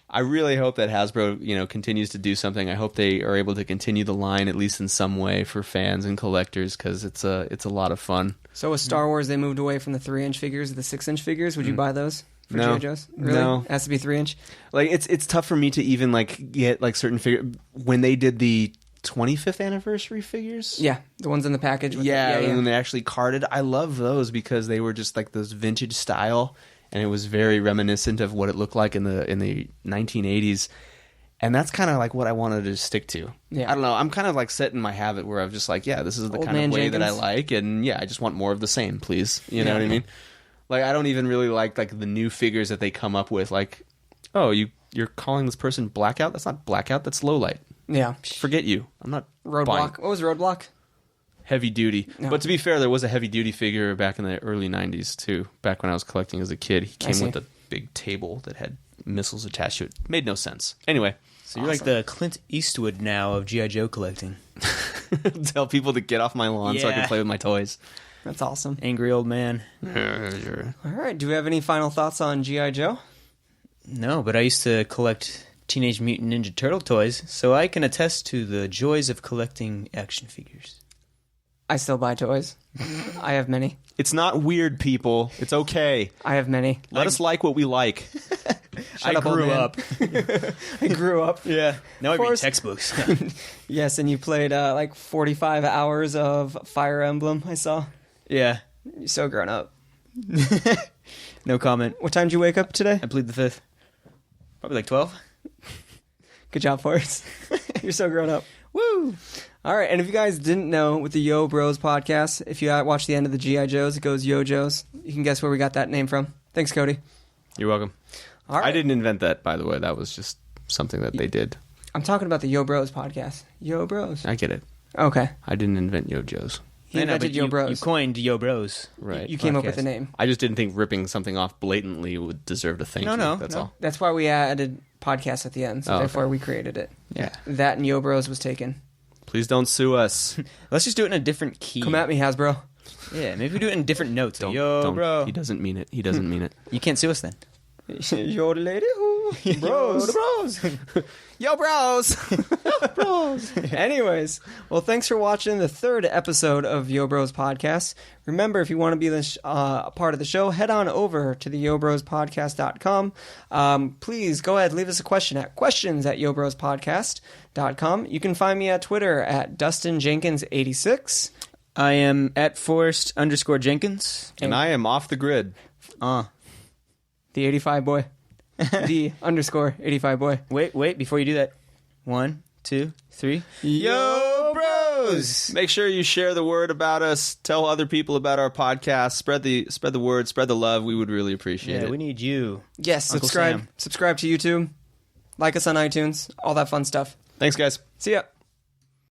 I really hope that Hasbro, you know, continues to do something. I hope they are able to continue the line, at least in some way, for fans and collectors, because it's a lot of fun. So with Star Wars, they moved away from the 3-inch figures to the 6-inch figures. Would you buy those for No. G.I. Joes? Really? No. It has to be 3-inch? Like, it's tough for me to even, like, get, like, certain figure when they did the 25th anniversary figures. Yeah, the ones in the package. With Yeah, the, when they actually carded. I love those because they were just like those vintage style, and it was very reminiscent of what it looked like in the 1980s. And that's kind of like what I wanted to stick to. Yeah. I don't know. I'm kind of like set in my habit where I'm just like, yeah, this is the Old kind of man way that I Jenkins. like, and yeah, I just want more of the same, please. You know Yeah. what I mean? Like, I don't even really like the new figures that they come up with. Like, oh, you're calling this person Blackout? That's not Blackout. That's Lowlight. Yeah. Forget you. I'm not buying Roadblock. What was Roadblock? heavy duty. No. But to be fair, there was a heavy duty figure back in the early 90s too. Back when I was collecting as a kid, he came see. with a big table that had missiles attached to it. Made no sense. Anyway, So you're like the Clint Eastwood now of G.I. Joe collecting. tell people to get off my lawn so I can Yeah. play with my toys. That's awesome. Angry old man. All right. Do we have any final thoughts on G.I. Joe? No, but I used to collect Teenage Mutant Ninja Turtle toys, so I can attest to the joys of collecting action figures. I still buy toys. I have many. It's not weird, people. It's okay. I have many. Let us like what we like. I up, old grew man. up. I grew up. Yeah. Now I read course. textbooks. Yes, and you played like 45 hours of Fire Emblem, I saw. Yeah. You're so grown up. No comment. What time did you wake up today? I plead the fifth. Probably like 12. Good job, Forrest. You're so grown up. Woo! All right, and if you guys didn't know, with the YOOOO Bros podcast, if you watch the end of the G.I. Joes, it goes Yo Joes. You can guess where we got that name from. Thanks, Cody. You're welcome. All right. I didn't invent that, by the way. That was just something that they did. I'm talking about the YOOOO Bros podcast. YOOOO Bros. I get it. Okay. I didn't invent Yo Joe's. He I know, invented but YOOOO you Bros. coined Yo Bros. Right. You came up with podcast. the name. I just didn't think ripping something off blatantly would deserve a thank you. No, That's no. all. That's why we added podcast at the end, so Oh, okay. therefore we created it. Yeah. That and YOOOO Bros was taken. Please don't sue us. Let's just do it in a different key. Come at me, Hasbro. Yeah, maybe we do it in different notes. Don't, Yo, don't. bro. He doesn't mean it. He doesn't mean it. You can't sue us then. Yo, lady. Ooh. Bros. Yo, bros! Anyways, well, thanks for watching the third episode of Yo Bros Podcast. Remember, if you want to be a part of the show, head on over to the YOBROSPodcast.com. Please go ahead, leave us a question at questions@YOBROSPodcast.com. You can find me at Twitter at DustinJenkins86. I am at Forrest_Jenkins. And I am off the grid. The 85 boy. The _85 boy. Wait, before you do that. 1, 2, 3. Yo, bros! Make sure you share the word about us. Tell other people about our podcast. Spread the word. Spread the love. We would really appreciate it. We need you. Yes, Uncle Sam. subscribe to YouTube. Like us on iTunes. All that fun stuff. Thanks, guys. See ya.